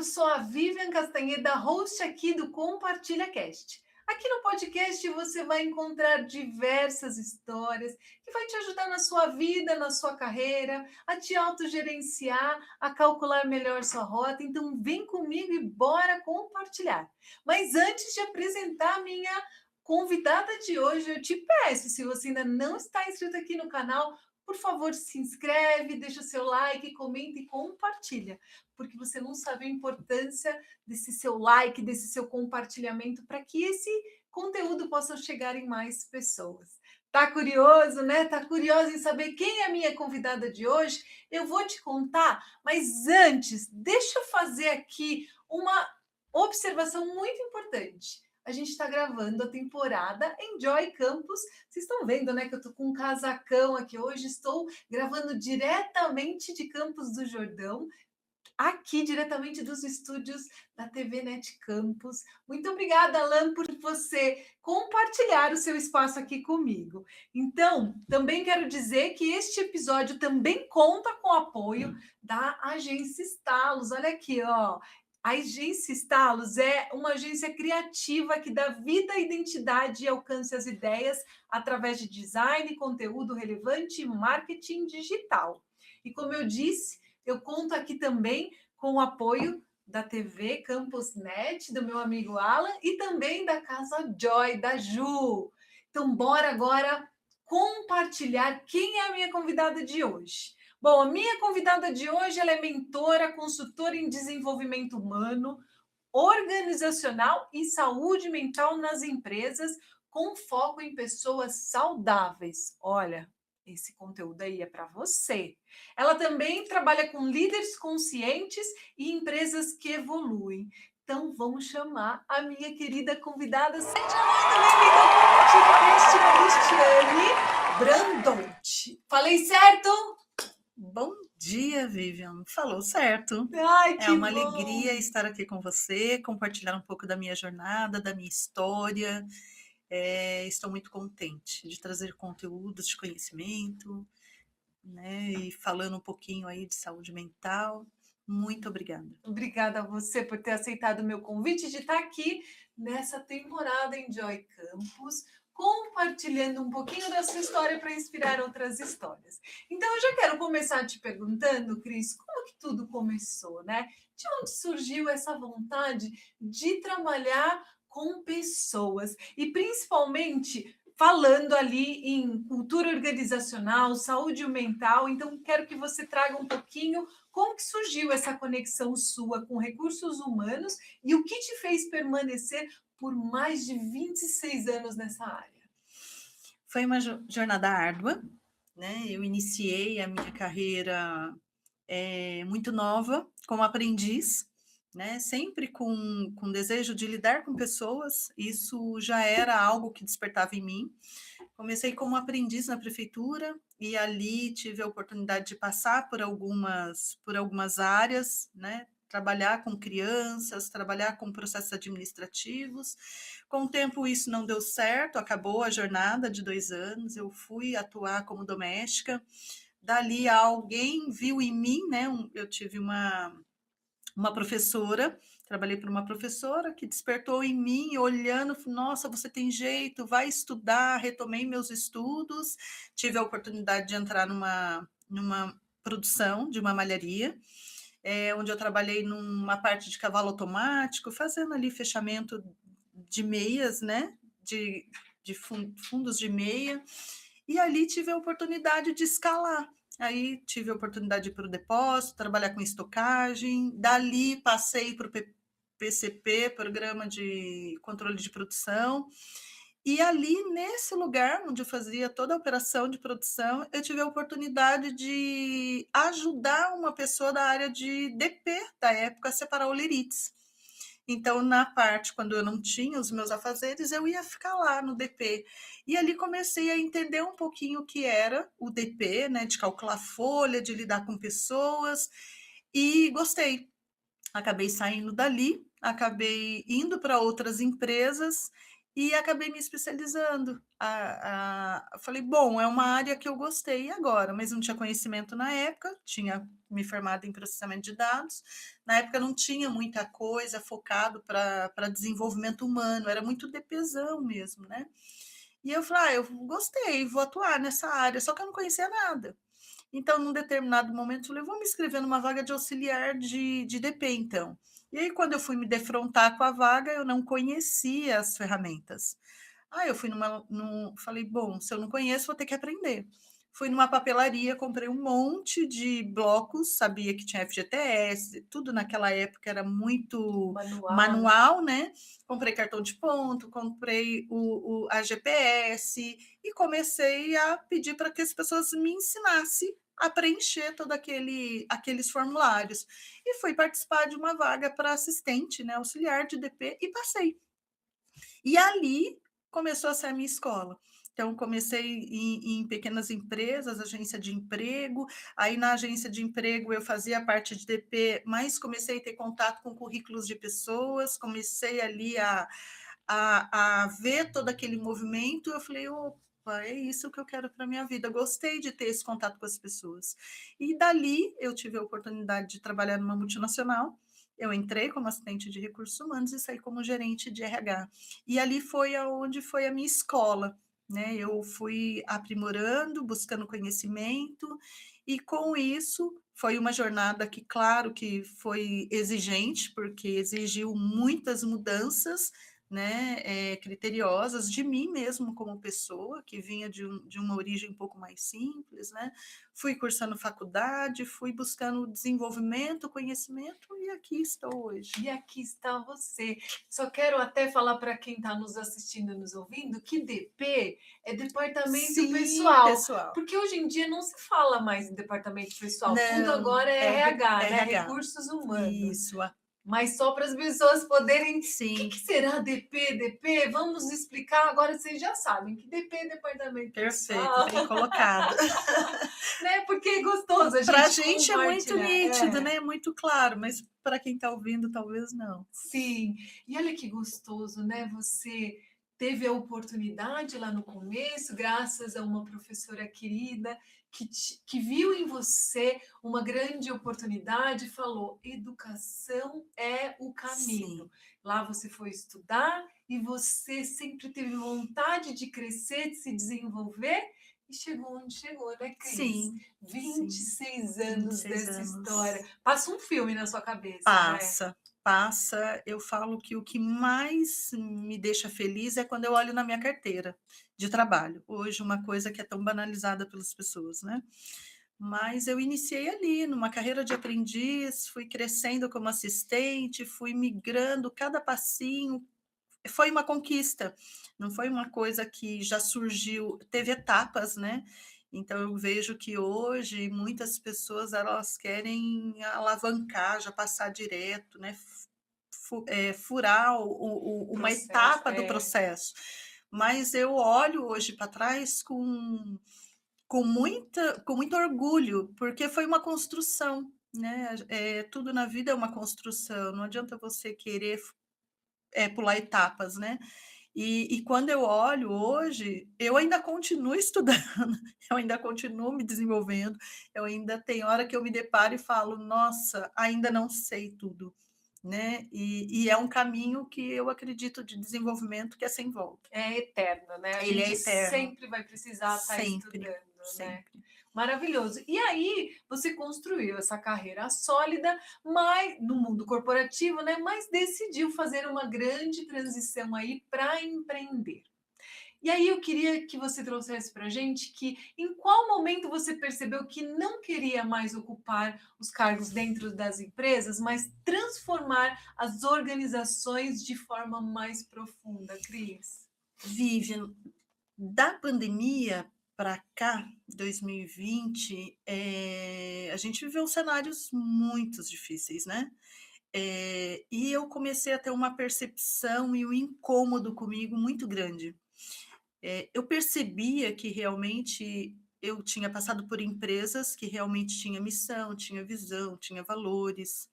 eu sou a Vivian Castanheda, host aqui do Compartilha Cast. Aqui no podcast você vai encontrar diversas histórias que vai te ajudar na sua vida, na sua carreira, a te autogerenciar, a calcular melhor sua rota. Então vem comigo e bora compartilhar. Mas antes de apresentar a minha convidada de hoje, eu te peço, se você ainda não está inscrito aqui no canal, por favor, se inscreve, deixa o seu like, comenta e compartilha, porque você não sabe a importância desse seu like, desse seu compartilhamento, para que esse conteúdo possa chegar em mais pessoas. Tá curioso, né? Tá curioso em saber quem é a minha convidada de hoje? Eu vou te contar, mas antes, deixa eu fazer aqui uma observação muito importante. A gente está gravando a temporada Enjoy Campus. Vocês estão vendo, né, que eu estou com um casacão aqui hoje. Estou gravando diretamente de Campos do Jordão, aqui diretamente dos estúdios da TV Net Campus. Muito obrigada, Alan, por você compartilhar o seu espaço aqui comigo. Então, também quero dizer que este episódio também conta com o apoio da Agência Estalos. Olha aqui, ó. A Agência Estalos é uma agência criativa que dá vida, identidade e alcance às ideias através de design, conteúdo relevante e marketing digital. E como eu disse, eu conto aqui também com o apoio da TV Campus Net, do meu amigo Alan, e também da Casa Joy, da Ju. Então, bora agora compartilhar quem é a minha convidada de hoje. Bom, a minha convidada de hoje ela é mentora, consultora em desenvolvimento humano, organizacional e saúde mental nas empresas, com foco em pessoas saudáveis. Olha, esse conteúdo aí é para você. Ela também trabalha com líderes conscientes e empresas que evoluem. Então, vamos chamar a minha querida convidada, seja muito bem-vinda ao podcast, Cristiane Brandont. Falei certo? Bom dia, Vivian. Falou certo. Ai, É que uma bom! alegria estar aqui com você, compartilhar um pouco da minha jornada, da minha história. Estou muito contente de trazer conteúdos de conhecimento, né? E falando um pouquinho aí de saúde mental. Muito obrigada. Obrigada a você por ter aceitado o meu convite de estar aqui nessa temporada Enjoy Campus, compartilhando um pouquinho da sua história para inspirar outras histórias. Então, eu já quero começar te perguntando, Cris, como que tudo começou, né? De onde surgiu essa vontade de trabalhar com pessoas e principalmente falando ali em cultura organizacional, saúde mental. Então, quero que você traga um pouquinho como que surgiu essa conexão sua com recursos humanos e o que te fez permanecer por mais de 26 anos nessa área? Foi uma jornada árdua, né? Eu iniciei a minha carreira muito nova, como aprendiz, né? Sempre com desejo de lidar com pessoas, isso já era algo que despertava em mim. Comecei como aprendiz na prefeitura e ali tive a oportunidade de passar por algumas áreas, né? Trabalhar com crianças, trabalhar com processos administrativos. Com o tempo isso não deu certo, acabou a jornada de 2 anos, eu fui atuar como doméstica. Dali alguém viu em mim, né? Eu tive uma professora, trabalhei para uma professora que despertou em mim, olhando, nossa, você tem jeito, vai estudar. Retomei meus estudos, tive a oportunidade de entrar numa produção de uma malharia, onde eu trabalhei numa parte de cavalo automático, fazendo ali fechamento de meias, né? De fundos de meia, e ali tive a oportunidade de escalar. Aí tive a oportunidade de ir para o depósito, trabalhar com estocagem. Dali passei para o PCP, Programa de Controle de Produção. E ali, nesse lugar onde eu fazia toda a operação de produção, eu tive a oportunidade de ajudar uma pessoa da área de DP da época a separar olerites. Então, na parte, quando eu não tinha os meus afazeres, eu ia ficar lá no DP. E ali comecei a entender um pouquinho o que era o DP, né, de calcular folha, de lidar com pessoas, e gostei. Acabei saindo dali, acabei indo para outras empresas e acabei me especializando. Falei: "Bom, é uma área que eu gostei agora", mas não tinha conhecimento na época, tinha me formado em processamento de dados. Na época não tinha muita coisa focado para desenvolvimento humano, era muito DPzão mesmo, né. E eu falei: "Ah, eu gostei, vou atuar nessa área", só que eu não conhecia nada. Então, num determinado momento, eu falei: "Vou me inscrever numa vaga de auxiliar de DP, então". E aí, quando eu fui me defrontar com a vaga, eu não conhecia as ferramentas. Aí eu fui falei: "Bom, se eu não conheço, vou ter que aprender". Fui numa papelaria, comprei um monte de blocos, sabia que tinha FGTS, tudo naquela época era muito Manual, né? manual, né. Comprei cartão de ponto, comprei a GPS e comecei a pedir para que as pessoas me ensinassem a preencher todo aqueles formulários. E fui participar de uma vaga para assistente, né, auxiliar de DP e passei. E ali começou a ser a minha escola. Então, comecei em pequenas empresas, agência de emprego, aí na agência de emprego eu fazia a parte de DP, mas comecei a ter contato com currículos de pessoas, comecei ali a ver todo aquele movimento, eu falei: "Opa, é isso que eu quero para minha vida", gostei de ter esse contato com as pessoas. E dali eu tive a oportunidade de trabalhar numa multinacional, eu entrei como assistente de recursos humanos e saí como gerente de RH. E ali foi aonde foi a minha escola, né, eu fui aprimorando, buscando conhecimento, e com isso foi uma jornada que, claro que foi exigente, porque exigiu muitas mudanças, né, criteriosas de mim mesmo como pessoa, que vinha de uma origem um pouco mais simples, né. Fui cursando faculdade, fui buscando desenvolvimento, conhecimento e aqui estou hoje. E aqui está você. Só quero até falar para quem está nos assistindo e nos ouvindo que DP é departamento Sim, pessoal, pessoal. porque hoje em dia não se fala mais em departamento pessoal, tudo Não, agora é RH, né? RH. Recursos humanos. Isso, Mas só para as pessoas poderem. O que sim, será DP? DP? Vamos explicar. Agora vocês já sabem que DP é departamento perfeito, pessoal, bem colocado. né? Porque é gostoso a Para a gente gente é muito compartilhar. nítido, É. né, muito claro, mas para quem está ouvindo talvez não. Sim, e olha que gostoso, né? Você teve a oportunidade lá no começo, graças a uma professora querida que viu em você uma grande oportunidade e falou: educação é o caminho. Sim, Lá você foi estudar e você sempre teve vontade de crescer, de se desenvolver e chegou onde chegou, né, Cris? sim, sim, 26 vinte e anos seis dessa história. anos. Passa um filme na sua cabeça, né? Passa, passa. Eu falo que o que mais me deixa feliz é quando eu olho na minha carteira de trabalho. Hoje uma coisa que é tão banalizada pelas pessoas, né. Mas eu iniciei ali, numa carreira de aprendiz, fui crescendo como assistente, fui migrando cada passinho, foi uma conquista, não foi uma coisa que já surgiu, teve etapas, né. Então eu vejo que hoje muitas pessoas elas querem alavancar, já passar direto, né, furar uma Processo, etapa do processo. Mas eu olho hoje para trás com muito orgulho, porque foi uma construção, né, tudo na vida é uma construção, não adianta você querer pular etapas, né. E quando eu olho hoje, eu ainda continuo estudando, eu ainda continuo me desenvolvendo, eu ainda tem hora que eu me deparo e falo: "Nossa, ainda não sei tudo", né. E é um caminho que eu acredito de desenvolvimento que é sem volta. é eterno, né? A Ele é gente eterno, sempre vai precisar estar sempre, estudando, né? sempre. Maravilhoso. E aí, você construiu essa carreira sólida, mas no mundo corporativo, né? Mas decidiu fazer uma grande transição aí para empreender. E aí eu queria que você trouxesse para a gente que em qual momento você percebeu que não queria mais ocupar os cargos dentro das empresas, mas transformar as organizações de forma mais profunda, Cris? Vivian, da pandemia para cá, 2020, a gente viveu cenários muito difíceis, né. E eu comecei a ter uma percepção e um incômodo comigo muito grande. Eu percebia que realmente eu tinha passado por empresas que realmente tinha missão, tinha visão, tinha valores,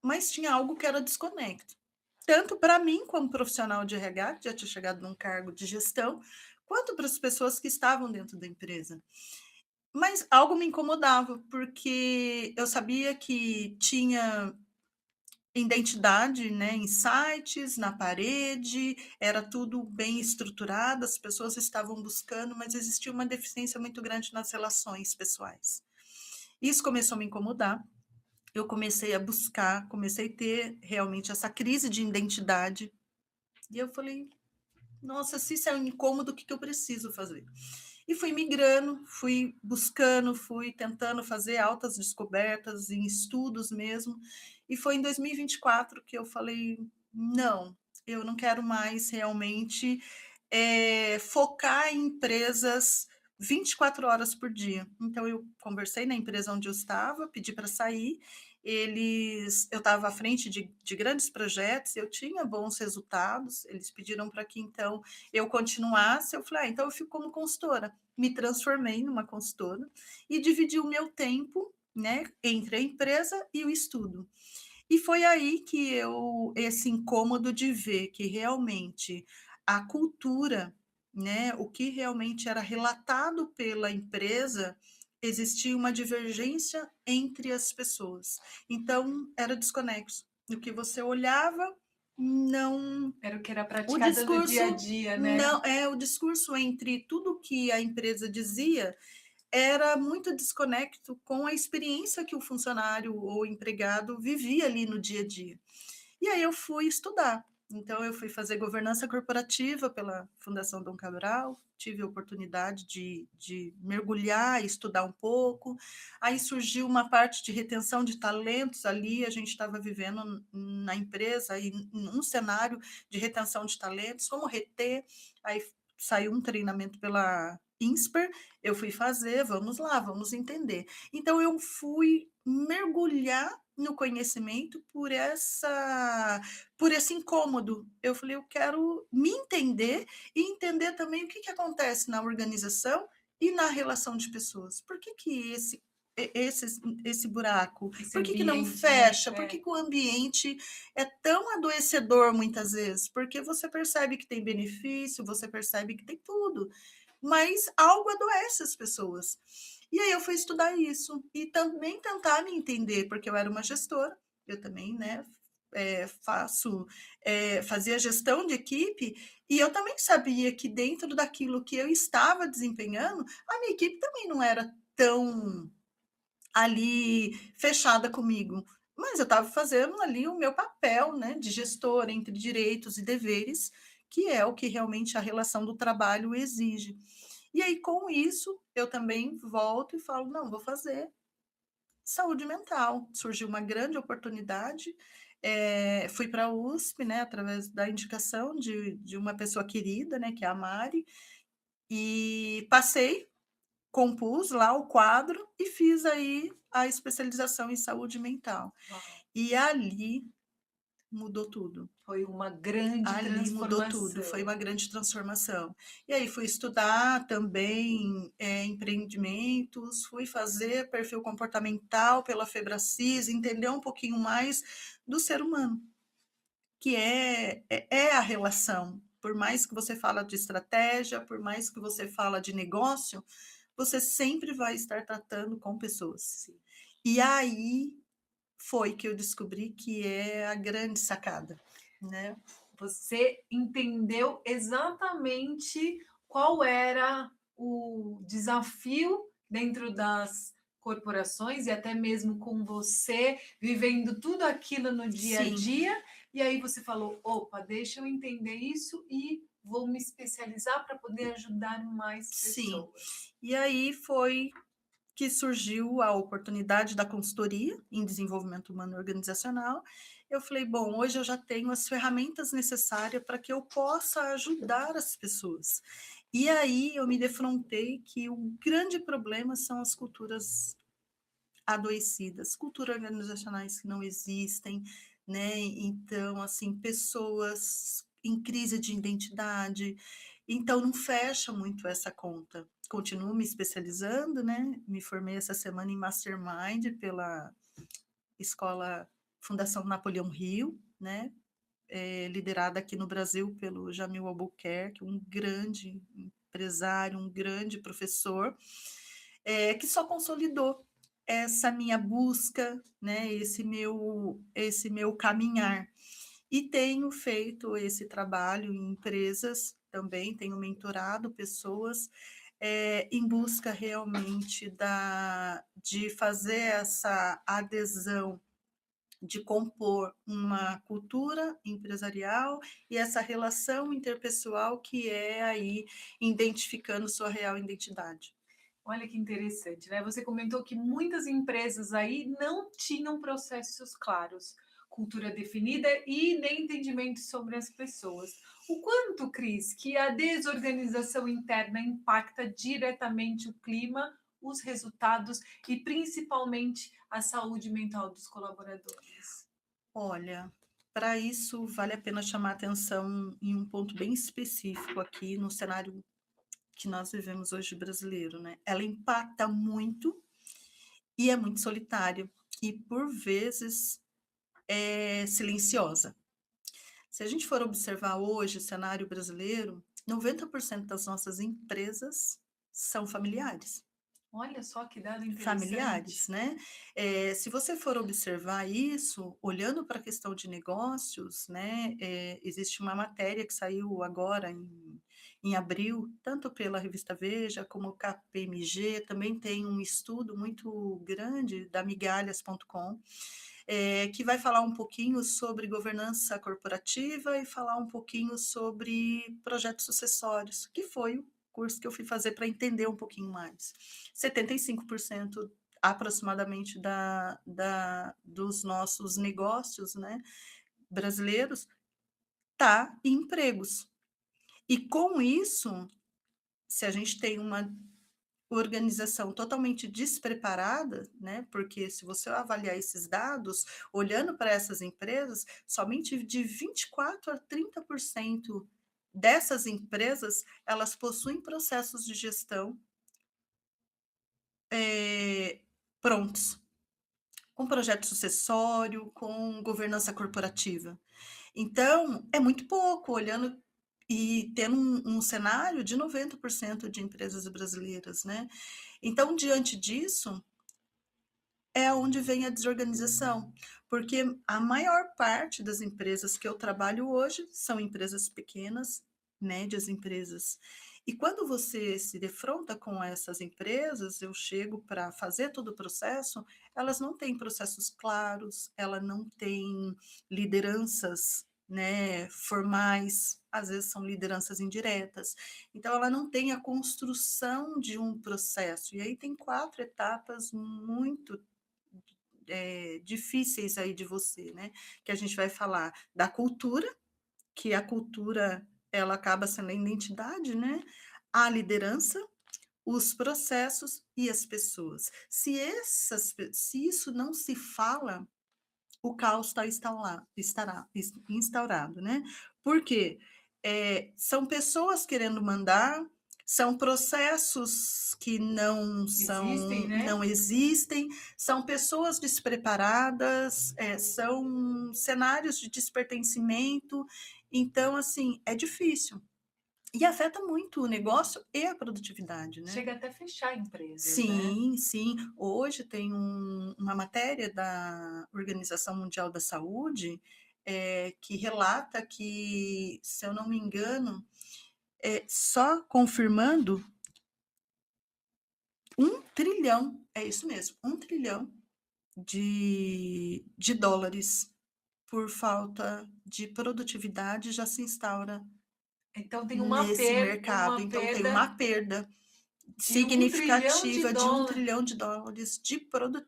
mas tinha algo que era desconecto. tanto para mim como profissional de RH, que já tinha chegado num cargo de gestão, quanto para as pessoas que estavam dentro da empresa. Mas algo me incomodava, porque eu sabia que tinha identidade, né, em sites, na parede, era tudo bem estruturado, as pessoas estavam buscando, mas existia uma deficiência muito grande nas relações pessoais. Isso começou a me incomodar. Eu comecei a buscar, comecei a ter realmente essa crise de identidade. E eu falei, nossa, se isso é um incômodo, o que eu preciso fazer? E fui migrando, fui buscando, fui tentando fazer altas descobertas em estudos mesmo. E foi em 2024 que eu falei: não, eu não quero mais realmente focar em empresas 24 horas por dia. Então, eu conversei na empresa onde eu estava, pedi para sair. Eu estava à frente de grandes projetos, eu tinha bons resultados. Eles pediram para que então eu continuasse. Eu falei, então eu fico como consultora. Me transformei numa consultora e dividi o meu tempo, né, entre a empresa e o estudo. E foi aí que esse incômodo de ver que realmente a cultura, né, o que realmente era relatado pela empresa, existia uma divergência entre as pessoas. Então, era desconexo. No que você olhava, não. Era o que era O praticado no dia a discurso dia, né? não é o discurso entre tudo que a empresa dizia era muito desconecto com a experiência que o funcionário ou empregado vivia ali no dia a dia. E aí eu fui estudar. Então, eu fui fazer governança corporativa pela Fundação Dom Cabral, tive a oportunidade de mergulhar, estudar um pouco. Aí surgiu uma parte de retenção de talentos ali, a gente estava vivendo na empresa, em um cenário de retenção de talentos, como reter. Aí saiu um treinamento pela INSPER, eu fui fazer, vamos lá, vamos entender. Então, eu fui mergulhar no conhecimento por esse incômodo. Eu falei, eu quero me entender e entender também o que, que acontece na organização e na relação de pessoas. Por que, que esse buraco? Esse Por que, que não ambiente, né? fecha? Por que, que o ambiente é tão adoecedor muitas vezes? Porque você percebe que tem benefício, você percebe que tem tudo, mas algo adoece as pessoas. E aí eu fui estudar isso e também tentar me entender, porque eu era uma gestora, eu também, né, fazia gestão de equipe, e eu também sabia que dentro daquilo que eu estava desempenhando, a minha equipe também não era tão ali fechada comigo, mas eu estava fazendo ali o meu papel, né, de gestora entre direitos e deveres, que é o que realmente a relação do trabalho exige. E aí, com isso, eu também volto e falo: não, vou fazer saúde mental. Surgiu uma grande oportunidade, fui para a USP, né, através da indicação de uma pessoa querida, né, que é a Mari, e passei, compus lá o quadro e fiz aí a especialização em saúde mental. Uau, E ali mudou tudo. foi uma grande Ali mudou tudo, foi transformação. uma grande transformação. E aí fui estudar também empreendimentos, fui fazer perfil comportamental pela Febracis, entender um pouquinho mais do ser humano, que é a relação. Por mais que você fala de estratégia, por mais que você fala de negócio, você sempre vai estar tratando com pessoas. Sim. E aí foi que eu descobri que é a grande sacada, né? Você entendeu exatamente qual era o desafio dentro das corporações e até mesmo com você vivendo tudo aquilo no dia a Sim, dia, e aí você falou: opa, deixa eu entender isso e vou me especializar para poder ajudar mais sim. pessoas. E aí foi que surgiu a oportunidade da consultoria em desenvolvimento humano e organizacional. Eu falei, bom, hoje eu já tenho as ferramentas necessárias para que eu possa ajudar as pessoas. E aí eu me defrontei que o grande problema são as culturas adoecidas, culturas organizacionais que não existem, né? Então, assim, pessoas em crise de identidade. Então, não fecha muito essa conta. Continuo me especializando, né? Me formei essa semana em Mastermind pela Escola Fundação Napoleão Rio, né? liderada aqui no Brasil pelo Jamil Albuquerque, um grande empresário, um grande professor, que só consolidou essa minha busca, né, esse meu caminhar. E tenho feito esse trabalho em empresas também, tenho mentorado pessoas, em busca realmente de fazer essa adesão, de compor uma cultura empresarial e essa relação interpessoal que é aí identificando sua real identidade. Olha que interessante, né? Você comentou que muitas empresas aí não tinham processos claros, cultura definida e nem entendimento sobre as pessoas. O quanto, Cris, que a desorganização interna impacta diretamente o clima, os resultados e principalmente a saúde mental dos colaboradores? Olha, para isso vale a pena chamar atenção em um ponto bem específico aqui no cenário que nós vivemos hoje brasileiro, né? Ela impacta muito e é muito solitária e por vezes é silenciosa. Se a gente for observar hoje o cenário brasileiro, 90% das nossas empresas são familiares. Olha só que dado Familiares, interessante. né. Se você for observar isso, olhando para a questão de negócios, né, existe uma matéria que saiu agora em abril, tanto pela revista Veja, como o KPMG, também tem um estudo muito grande da migalhas.com, que vai falar um pouquinho sobre governança corporativa e falar um pouquinho sobre projetos sucessórios, que foi o curso que eu fui fazer para entender um pouquinho mais. 75% aproximadamente dos nossos negócios, né, brasileiros, tá em empregos. E com isso, se a gente tem uma organização totalmente despreparada, né, porque se você avaliar esses dados, olhando para essas empresas, somente de 24 a 30% dessas empresas, elas possuem processos de gestão, prontos, com projeto sucessório, com governança corporativa. Então, é muito pouco, olhando e tendo um cenário de 90% de empresas brasileiras, né. Então, diante disso, é onde vem a desorganização, porque a maior parte das empresas que eu trabalho hoje são empresas pequenas, médias empresas. E quando você se defronta com essas empresas, eu chego para fazer todo o processo, elas não têm processos claros, ela não tem lideranças, né, formais, às vezes são lideranças indiretas. Então ela não tem a construção de um processo. E aí tem 4 etapas muito difíceis aí de você, né, que a gente vai falar da cultura, que a cultura ela acaba sendo a identidade, né, a liderança, os processos e as pessoas. Se isso não se fala, o caos estará instaurado, né. Por quê? São pessoas querendo mandar, são processos que Existem, né? não existem, são pessoas despreparadas, são cenários de despertencimento, então, assim, é difícil. E afeta muito o negócio e a produtividade, né. Chega até fechar empresas, né? Sim, sim. Hoje tem uma matéria da Organização Mundial da Saúde, que relata que, se eu não me engano, só confirmando 1 trilhão, é isso mesmo, 1 trilhão de dólares por falta de produtividade já se instaura Então tem nesse mercado. uma Então tem perda uma perda de 1 trilhão de significativa de um dólares trilhão de dólares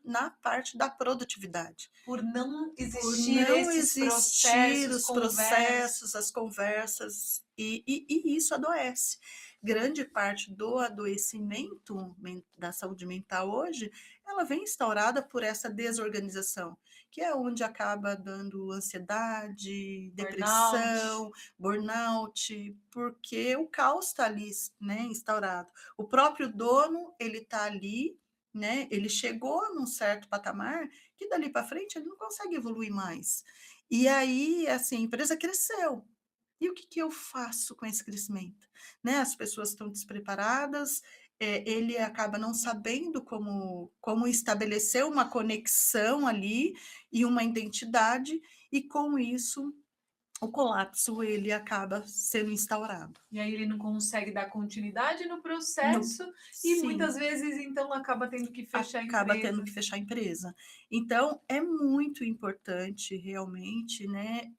na parte da produtividade. por não Por existir não esses existir processos, os conversas. processos, as conversas, e isso adoece. Grande parte do adoecimento da saúde mental hoje, ela vem instaurada por essa desorganização, que é onde acaba dando ansiedade, Burnout. depressão, burnout, porque o caos está ali, né, instaurado. O próprio dono, ele está ali né? Ele chegou num certo patamar que dali para frente ele não consegue evoluir mais. E aí, assim, a empresa cresceu. E o que que eu faço com esse crescimento? Né, as pessoas estão despreparadas, ele acaba não sabendo como estabelecer uma conexão ali e uma identidade, e com isso o colapso ele acaba sendo instaurado. E aí ele não consegue dar continuidade no No processo e muitas sim. vezes, então, acaba tendo que fechar a Acaba tendo que empresa. fechar a empresa. Então, é muito importante realmente, né,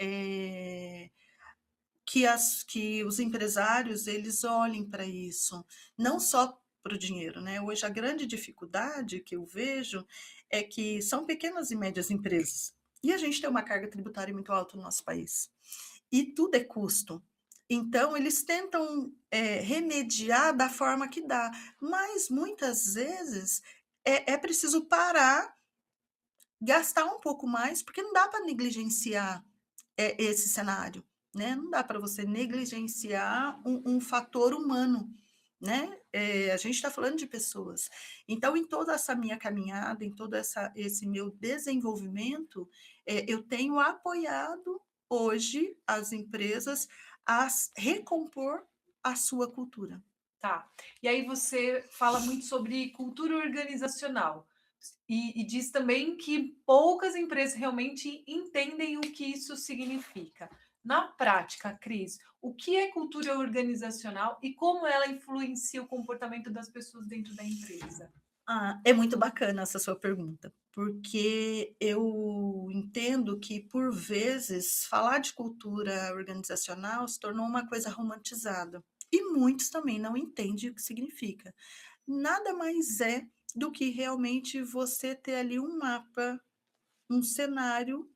que os empresários eles olhem para isso, não só para o dinheiro, né? Hoje a grande dificuldade que eu vejo é que são pequenas e médias empresas. E a gente tem uma carga tributária muito alta no nosso país. E tudo é custo. Então, eles tentam remediar da forma que dá, mas muitas vezes é preciso parar, gastar um pouco mais, porque não dá para negligenciar esse cenário, né? Não dá para você negligenciar um fator humano, né? A gente está falando de pessoas. Então, em toda essa minha caminhada, em todo esse meu desenvolvimento, eu tenho apoiado hoje as empresas a recompor a sua cultura. Tá. E aí você fala muito sobre cultura organizacional. E diz também que poucas empresas realmente entendem o que isso significa. Na prática, Cris, o que é cultura organizacional e como ela influencia o comportamento das pessoas dentro da empresa? Ah, é muito bacana essa sua pergunta, porque eu entendo que, por vezes, falar de cultura organizacional se tornou uma coisa romantizada. E muitos também não entendem o que significa. Nada mais é do que realmente você ter ali um mapa, um cenário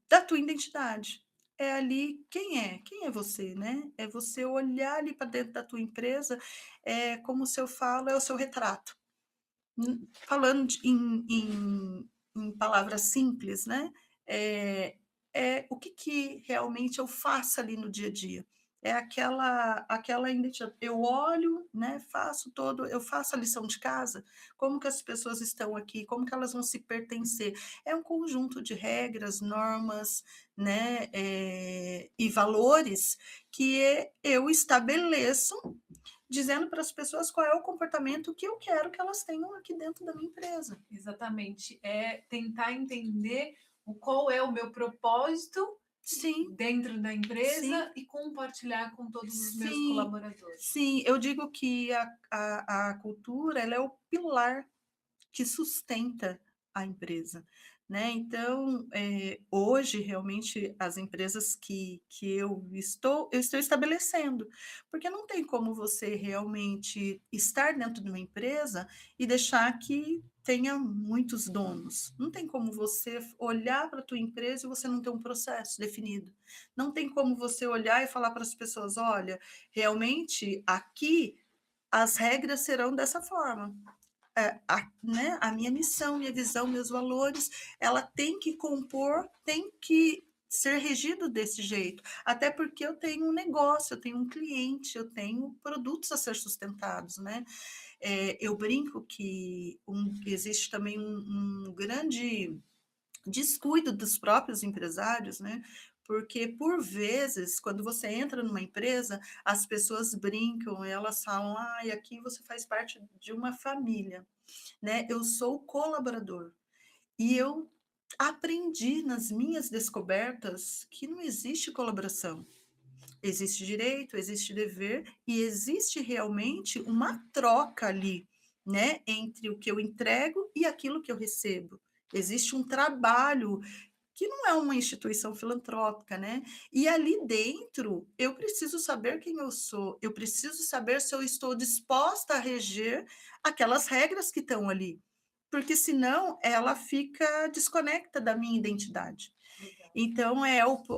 da tua identidade. É ali quem é você, né? É você olhar ali para dentro da tua empresa, como se eu falo, é o seu retrato. Falando em palavras simples, né? É, é o que, que realmente eu faço ali no dia a dia. É aquela identidade. Eu olho, né? Eu faço a lição de casa. Como que as pessoas estão aqui? Como que elas vão se pertencer? É um conjunto de regras, normas, né? E valores que eu estabeleço dizendo para as pessoas qual é o comportamento que eu quero que elas tenham aqui dentro da minha empresa. Exatamente. É tentar entender qual é o meu propósito Sim, dentro da sim, empresa e compartilhar com todos os meus sim, colaboradores. sim. Eu digo que a cultura ela é o pilar que sustenta a empresa, né. Então, hoje realmente as empresas que eu estou estabelecendo, porque não tem como você realmente estar dentro de uma empresa e deixar que tenha muitos donos. Não tem como você olhar para a tua empresa e você não ter um processo definido. Não tem como você olhar e falar para as pessoas: "Olha, realmente aqui as regras serão dessa forma". Né, a minha missão, minha visão, meus valores, ela tem que compor, tem que ser regido desse jeito. Até porque eu tenho um negócio, eu tenho um cliente, eu tenho produtos a ser sustentados, né? Eu brinco que existe também um grande descuido dos próprios empresários, né? Porque, por vezes, quando você entra numa empresa, as pessoas brincam, elas falam, ah, aqui você faz parte de uma família, né? Eu sou colaborador. E eu aprendi nas minhas descobertas que não existe colaboração. Existe direito, existe dever e existe realmente uma troca ali, né, entre o que eu entrego e aquilo que eu recebo. Existe um trabalho que não é uma instituição filantrópica, né? E ali dentro eu preciso saber quem eu sou, eu preciso saber se eu estou disposta a reger aquelas regras que estão ali, porque senão ela fica desconecta da minha identidade. Legal. Então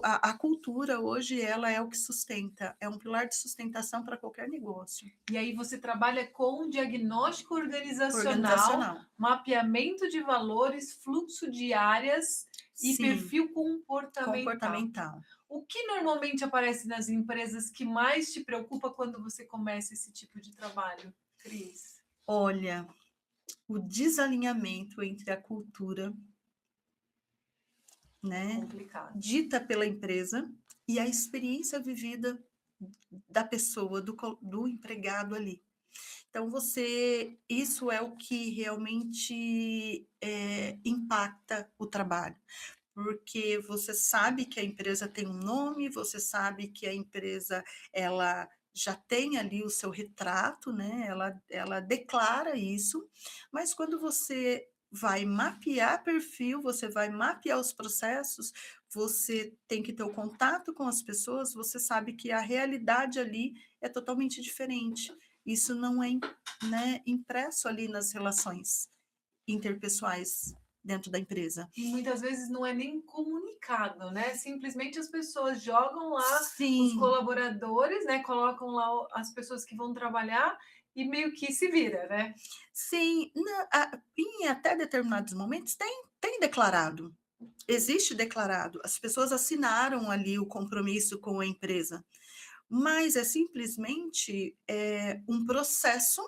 a cultura hoje ela é o que sustenta, é um pilar de sustentação para qualquer negócio E aí você trabalha com diagnóstico organizacional, organizacional. mapeamento de valores, fluxo de áreas e Sim, perfil comportamental. comportamental. O que normalmente aparece nas empresas que mais te preocupa quando você começa esse tipo de trabalho, Cris? Olha, o desalinhamento entre a cultura, É né, complicado. dita pela empresa e a experiência vivida da pessoa, do empregado ali. Então isso é o que realmente, impacta o trabalho, porque você sabe que a empresa tem um nome, você sabe que a empresa, ela já tem ali o seu retrato, né, ela declara isso, mas quando você vai mapear perfil, você vai mapear os processos, você tem que ter o contato com as pessoas, você sabe que a realidade ali é totalmente diferente. Isso não é né, impresso ali nas relações interpessoais dentro da empresa. E muitas vezes não é nem comunicado, né? Simplesmente as pessoas jogam lá os Sim, colaboradores, né? Colocam lá as pessoas que vão trabalhar e meio que se vira, né? sim, em até determinados momentos tem declarado, existe declarado, as pessoas assinaram ali o compromisso com a empresa, mas é simplesmente, um processo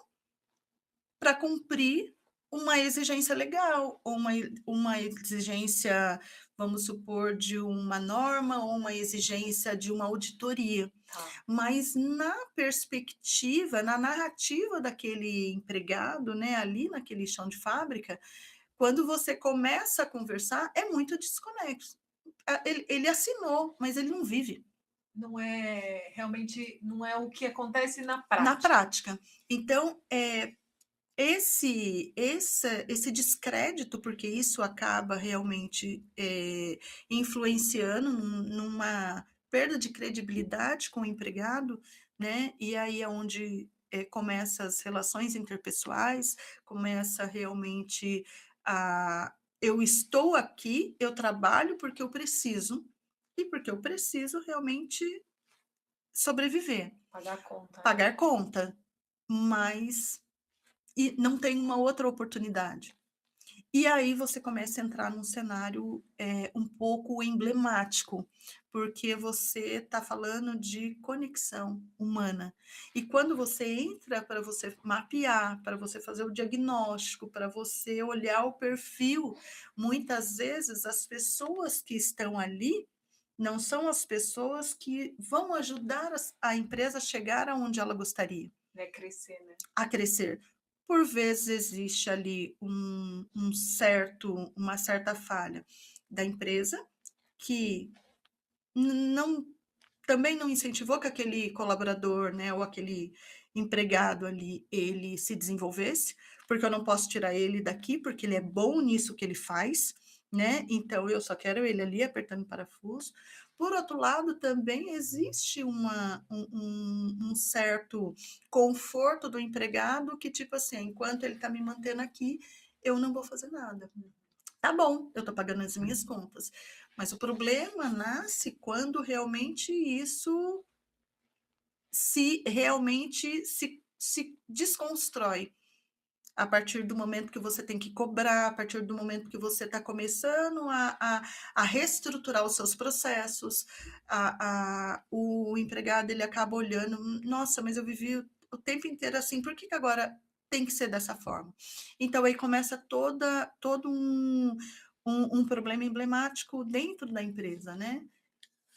para cumprir uma exigência legal, ou uma exigência, vamos supor, de uma norma ou uma exigência de uma auditoria. Tá. Mas na perspectiva, na narrativa daquele empregado, né, ali naquele chão de fábrica, quando você começa a conversar, é muito desconexo. Ele assinou, mas ele não vive Não é realmente, não é o que acontece na na prática. prática. Então, esse descrédito, porque isso acaba realmente, influenciando numa perda de credibilidade com o empregado, né, e aí é onde, começa as relações interpessoais, começa realmente a eu estou aqui, eu trabalho porque eu preciso, e porque eu preciso realmente sobreviver, Pagar a conta, né? pagar conta, mas e não tem uma outra oportunidade. E aí você começa a entrar num cenário, um pouco emblemático, porque você está falando de conexão humana. E quando você entra para você mapear, para você fazer o diagnóstico, para você olhar o perfil, muitas vezes as pessoas que estão ali não são as pessoas que vão ajudar a empresa a chegar aonde ela gostaria Né? Crescer, né? a crescer. Por vezes existe ali uma certa falha da empresa que não também não incentivou que aquele colaborador, né, ou aquele empregado ali, ele se desenvolvesse, porque eu não posso tirar ele daqui, porque ele é bom nisso que ele faz, né? Então eu só quero ele ali apertando parafuso. Por outro lado, também existe um certo conforto do empregado que, tipo assim, enquanto ele está me mantendo aqui, eu não vou fazer nada. Tá bom, eu estou pagando as minhas contas, mas o problema nasce quando realmente isso se realmente se desconstrói. A partir do momento que você tem que cobrar, a partir do momento que você está começando a reestruturar os seus processos, o empregado ele acaba olhando, nossa, mas eu vivi o tempo inteiro assim, por que, que agora tem que ser dessa forma? Então aí começa todo um problema emblemático dentro da empresa, né?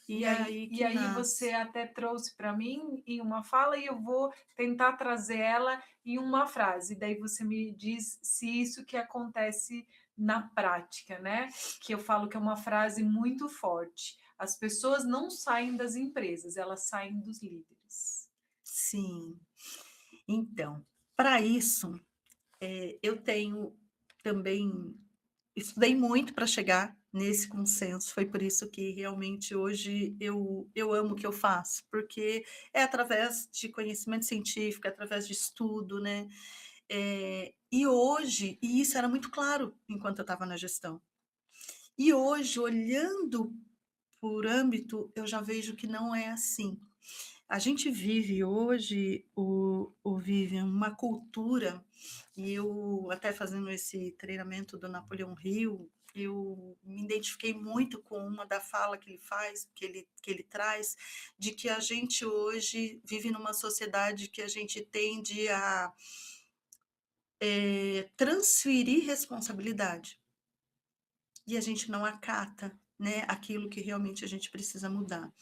E aí E que aí você nasce. até trouxe para mim em uma fala e eu vou tentar trazer ela em uma frase. Daí você me diz se isso que acontece na prática, né? Que eu falo que é uma frase muito forte. As pessoas não saem das empresas, elas saem dos líderes. Sim. Então, para isso, eu tenho também estudei muito para chegar nesse consenso, foi por isso que realmente hoje eu amo o que eu faço, porque é através de conhecimento científico, é através de estudo, né, e hoje e isso era muito claro enquanto eu estava na gestão. E hoje, olhando por âmbito, eu já vejo que não é assim. A gente vive hoje, vive uma cultura, e eu até fazendo esse treinamento do Napoleão Hill, eu me identifiquei muito com uma da fala que ele faz, que ele traz, de que a gente hoje vive numa sociedade que a gente tende a transferir responsabilidade. E a gente não acata, né, aquilo que realmente a gente precisa mudar.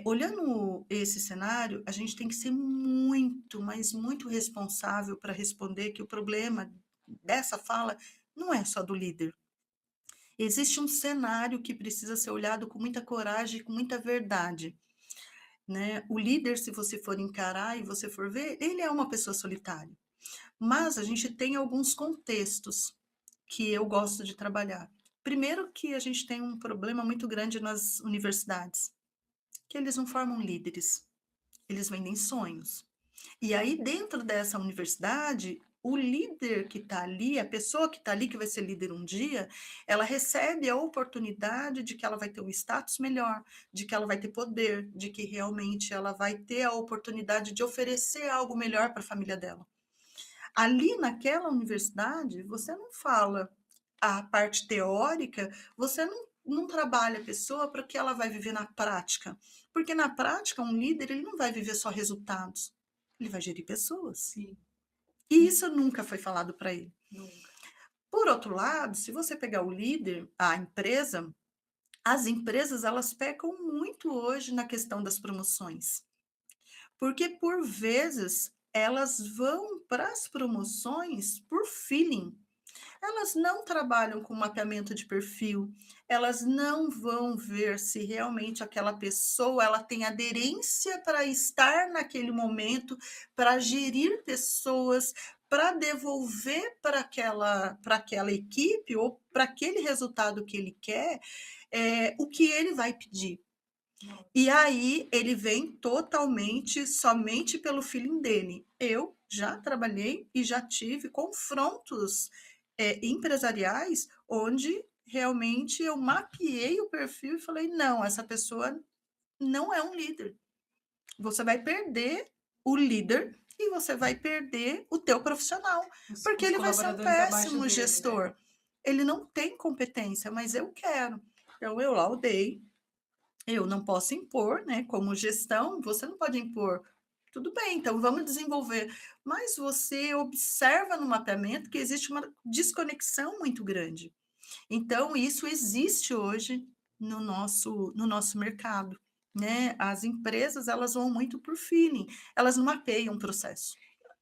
Olhando esse cenário, a gente tem que ser muito, mas muito responsável para responder que o problema dessa fala não é só do líder. Existe um cenário que precisa ser olhado com muita coragem e com muita verdade, né? O líder, se você for encarar e você for ver, ele é uma pessoa solitária. Mas a gente tem alguns contextos que eu gosto de trabalhar. Primeiro que a gente tem um problema muito grande nas universidades, que eles não formam líderes, eles vendem sonhos. E aí, dentro dessa universidade, o líder que está ali, a pessoa que está ali, que vai ser líder um dia, ela recebe a oportunidade de que ela vai ter um status melhor, de que ela vai ter poder, de que realmente ela vai ter a oportunidade de oferecer algo melhor para a família dela. Ali naquela universidade, você não fala a parte teórica, você não trabalha a pessoa para que ela vai viver na prática. Porque na prática, um líder, ele não vai viver só resultados, ele vai gerir pessoas. Sim, E isso nunca foi falado para ele. nunca. Por outro lado, se você pegar o líder, a empresa, as empresas, elas pecam muito hoje na questão das promoções. Porque, por vezes, elas vão para as promoções por feeling. Elas não trabalham com mapeamento de perfil, elas não vão ver se realmente aquela pessoa ela tem aderência para estar naquele momento, para gerir pessoas, para devolver para aquela equipe ou para aquele resultado que ele quer, o que ele vai pedir. Nossa, E aí ele vem totalmente, somente pelo feeling dele. Eu já trabalhei e já tive confrontos empresariais onde realmente eu mapeei o perfil e falei: não, essa pessoa não é um líder. Você vai perder o líder e você vai perder o teu profissional, porque os ele vai ser um colaboradores abaixo péssimo dele, né? gestor. Ele não tem competência, mas eu quero. Então eu laudei, eu não posso impor, né, como gestão, você não pode impor. Tudo bem, então vamos desenvolver. Mas você observa no mapeamento que existe uma desconexão muito grande. Então, isso existe hoje no nosso mercado, né? As empresas, elas vão muito por feeling, elas não mapeiam o processo.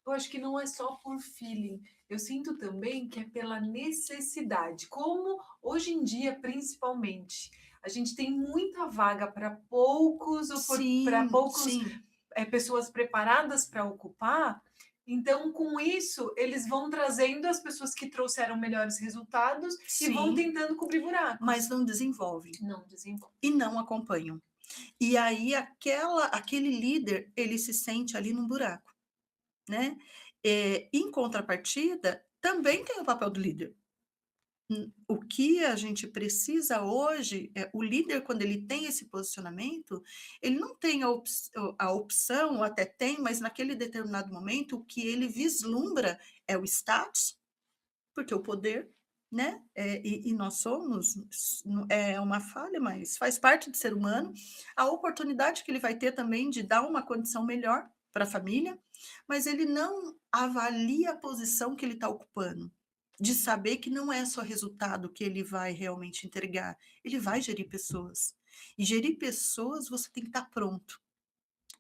Eu acho que não é só por feeling. Eu sinto também que é pela necessidade. Como hoje em dia, principalmente, a gente tem muita vaga para Sim, poucos sim, pessoas preparadas para ocupar. Então, com isso, eles vão trazendo as pessoas que trouxeram melhores resultados e vão sim, tentando cobrir mas buracos. não desenvolvem Não desenvolve. e não acompanham. E aí aquele líder, ele se sente ali num buraco, né. Em contrapartida, também tem o papel do líder. O que a gente precisa hoje é o líder, quando ele tem esse posicionamento, ele não tem a opção, ou até tem, mas naquele determinado momento, o que ele vislumbra é o status, porque o poder, né, e nós somos, é uma falha, mas faz parte do ser humano, a oportunidade que ele vai ter também de dar uma condição melhor para a família, mas ele não avalia a posição que ele está ocupando, de saber que não é só resultado que ele vai realmente entregar, ele vai gerir pessoas. E gerir pessoas, você tem que estar pronto.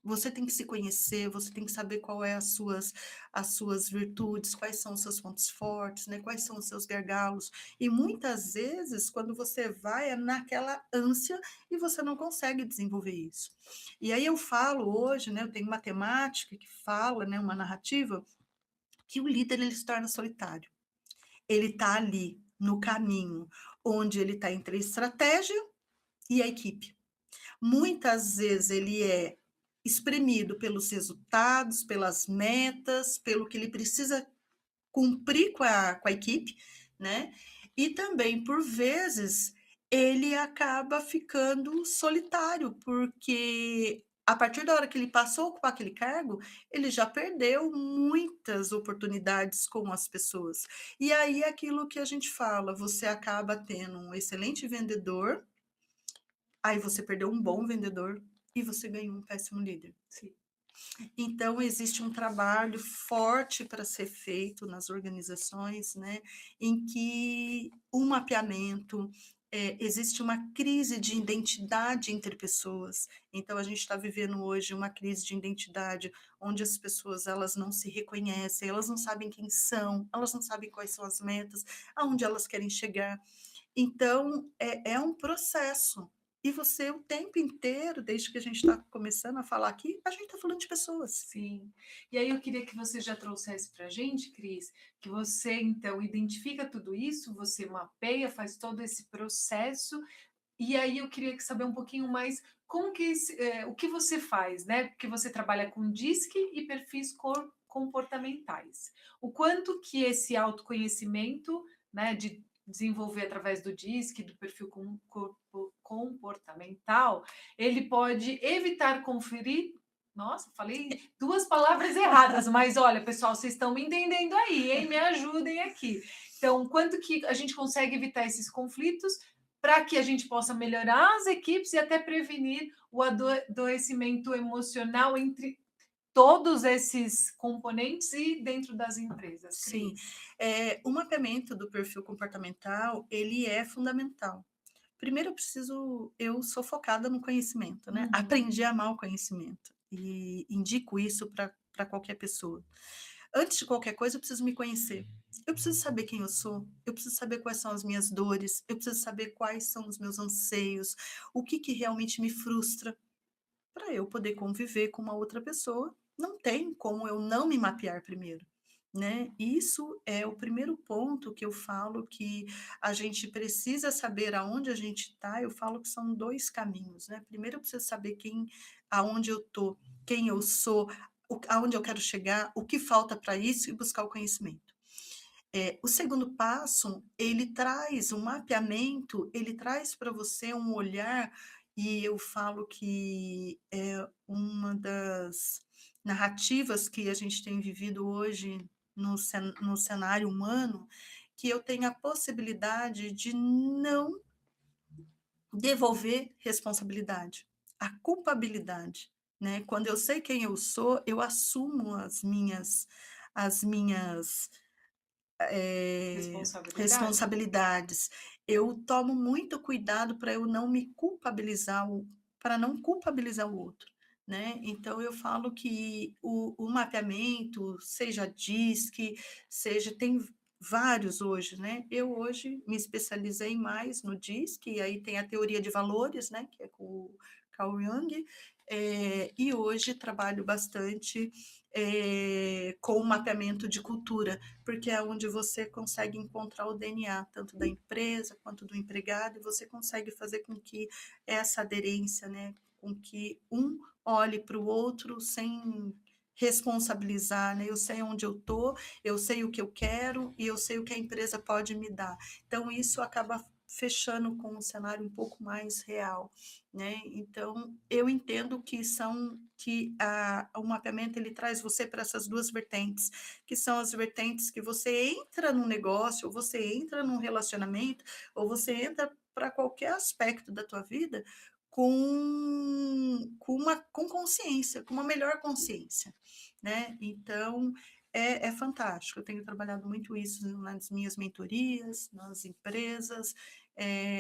Você tem que se conhecer, você tem que saber qual é as suas virtudes, quais são os seus pontos fortes, né, quais são os seus gargalos. E muitas vezes, quando você vai, é naquela ânsia e você não consegue desenvolver isso. E aí eu falo hoje, né, eu tenho uma temática que fala, né, uma narrativa, que o líder ele se torna solitário. Ele está ali no caminho onde ele está entre a estratégia e a equipe. Muitas vezes ele é espremido pelos resultados, pelas metas, pelo que ele precisa cumprir com a equipe, né? E também, por vezes, ele acaba ficando solitário, porque a partir da hora que ele passou a ocupar aquele cargo, ele já perdeu muitas oportunidades com as pessoas. E aí é aquilo que a gente fala, você acaba tendo um excelente vendedor. Aí você perdeu um bom vendedor e você ganhou um péssimo líder. Sim. Então, existe um trabalho forte para ser feito nas organizações, né, em que um mapeamento, existe uma crise de identidade entre pessoas. Então, a gente está vivendo hoje uma crise de identidade, onde as pessoas elas não se reconhecem, elas não sabem quem são, elas não sabem quais são as metas, aonde elas querem chegar. Então, é um processo. E você o tempo inteiro, desde que a gente está começando a falar aqui, a gente está falando de pessoas. Sim. E aí eu queria que você já trouxesse para a gente, Cris, que você então identifica tudo isso, você mapeia, faz todo esse processo, e aí eu queria saber um pouquinho mais como que o que você faz, né? Porque você trabalha com DISC e perfis comportamentais. O quanto que esse autoconhecimento, né, de desenvolver através do DISC, do perfil comportamental, ele pode evitar conferir. Nossa, falei duas palavras erradas, mas olha, pessoal, vocês estão me entendendo aí, hein? Me ajudem aqui. Então, quanto que a gente consegue evitar esses conflitos para que a gente possa melhorar as equipes e até prevenir o adoecimento emocional entre todos esses componentes e dentro das empresas, Sim, Cris? o mapeamento do perfil comportamental, ele é fundamental. Primeiro eu sou focada no conhecimento, né, Uhum. aprendi a amar o conhecimento e indico isso para qualquer pessoa. Antes de qualquer coisa, eu preciso me conhecer. Eu preciso saber quem eu sou, eu preciso saber quais são as minhas dores, eu preciso saber quais são os meus anseios, o que que realmente me frustra, para eu poder conviver com uma outra pessoa. Não tem como eu não me mapear primeiro, né? Isso é o primeiro ponto que eu falo que a gente precisa saber aonde a gente está. Eu falo que são 2 caminhos, né? Primeiro eu preciso saber aonde eu tô, quem eu sou, aonde eu quero chegar, o que falta para isso e buscar o conhecimento. O segundo passo, ele traz um mapeamento, ele traz para você um olhar, e eu falo que é uma das narrativas que a gente tem vivido hoje no cenário humano, que eu tenho a possibilidade de não devolver responsabilidade, a culpabilidade, né? Quando eu sei quem eu sou, eu assumo as minhas Responsabilidade? responsabilidades. Eu tomo muito cuidado para eu não me culpabilizar para não culpabilizar o outro, né. Então eu falo que o mapeamento, seja DISC, seja tem vários hoje, né. Eu hoje me especializei mais no DISC, e aí tem a teoria de valores, né, que é com o Carl Jung, e hoje trabalho bastante, com o mapeamento de cultura, porque é onde você consegue encontrar o DNA, tanto da empresa quanto do empregado, e você consegue fazer com que essa aderência, né, com que um olhe para o outro sem responsabilizar, né? Eu sei onde eu tô, eu sei o que eu quero e eu sei o que a empresa pode me dar. Então isso acaba fechando com um cenário um pouco mais real, né? Então eu entendo o mapeamento ele traz você para essas 2 vertentes, que são as vertentes que você entra num negócio, ou você entra num relacionamento, ou você entra para qualquer aspecto da tua vida com consciência, com uma melhor consciência, né. Então, é fantástico, eu tenho trabalhado muito isso nas minhas mentorias, nas empresas,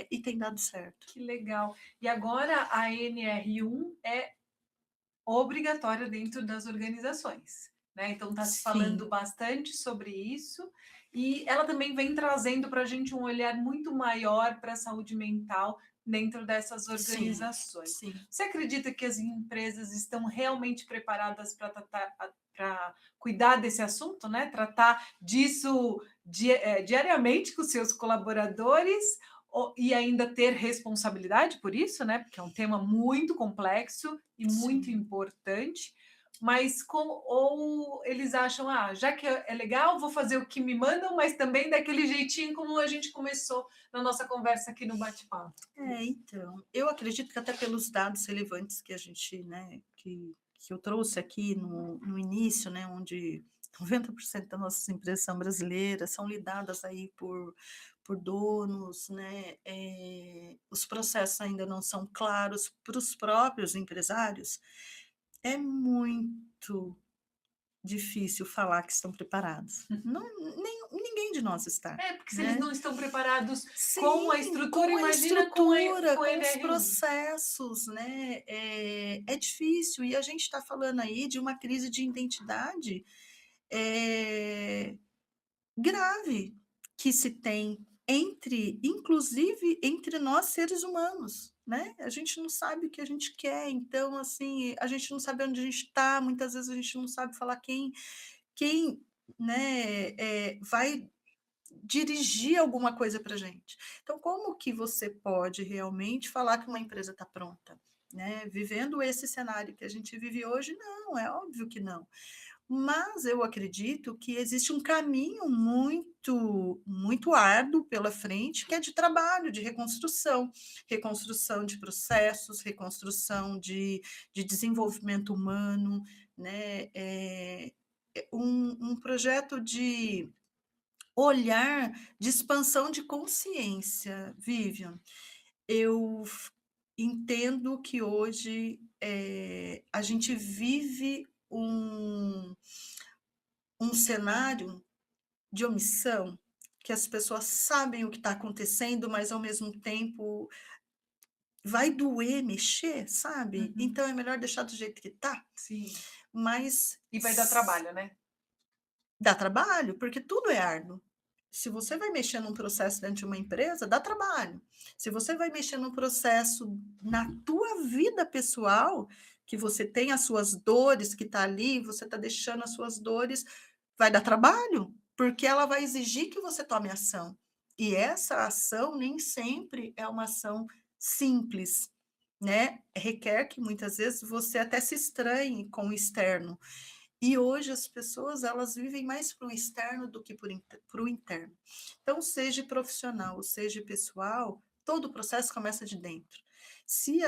e tem dado certo. Que legal. E agora a NR1 é obrigatória dentro das organizações, né? Então está se falando Sim, bastante sobre isso e ela também vem trazendo para a gente um olhar muito maior para a saúde mental dentro dessas sim, organizações. sim. Você acredita que as empresas estão realmente preparadas para tratar, para cuidar desse assunto, né? Tratar disso diariamente com seus colaboradores e ainda ter responsabilidade por isso, né? Porque é um tema muito complexo e muito Sim. importante. Mas ou eles acham, ah, já que é legal, vou fazer o que me mandam, mas também daquele jeitinho como a gente começou na nossa conversa aqui no bate-papo. Então, eu acredito que até pelos dados relevantes que a gente, né, que eu trouxe aqui no início, né, onde 90% das nossas empresas são brasileiras, são lidadas aí por donos, né, os processos ainda não são claros para os próprios empresários. é muito difícil falar que estão preparados. Não, ninguém de nós está, É, porque se eles né? não estão preparados com a Sim, estrutura, com a imagina com estrutura, com o com os NRI. processos, né? É difícil. E a gente está falando aí de uma crise de identidade eh, grave que se tem entre, inclusive entre nós seres humanos, né? A gente não sabe o que a gente quer, então assim, a gente não sabe onde a gente está, muitas vezes a gente não sabe falar quem, né, vai dirigir alguma coisa para gente. Então, como que você pode realmente falar que uma empresa está pronta? Né? Vivendo esse cenário que a gente vive hoje, não, é óbvio que não. Mas eu acredito que existe um caminho muito árduo pela frente, que é de trabalho, de reconstrução, reconstrução de processos, reconstrução de desenvolvimento humano, né? Um projeto de olhar de expansão de consciência, Vivian. Eu entendo que hoje a gente vive um cenário de omissão, que as pessoas sabem o que está acontecendo, mas ao mesmo tempo vai doer mexer, sabe? Uhum. Então é melhor deixar do jeito que está, Sim. mas E vai dar trabalho, né? dá trabalho, porque tudo é árduo. Se você vai mexer num processo dentro de uma empresa, dá trabalho. Se você vai mexer num processo na tua vida pessoal, que você tem as suas dores, que está ali, você está deixando as suas dores, vai dar trabalho, porque ela vai exigir que você tome ação. E essa ação nem sempre é uma ação simples, né? Requer que muitas vezes você até se estranhe com o externo. E hoje as pessoas elas vivem mais para o externo do que para o interno. Então, seja profissional, seja pessoal, todo o processo começa de dentro. Se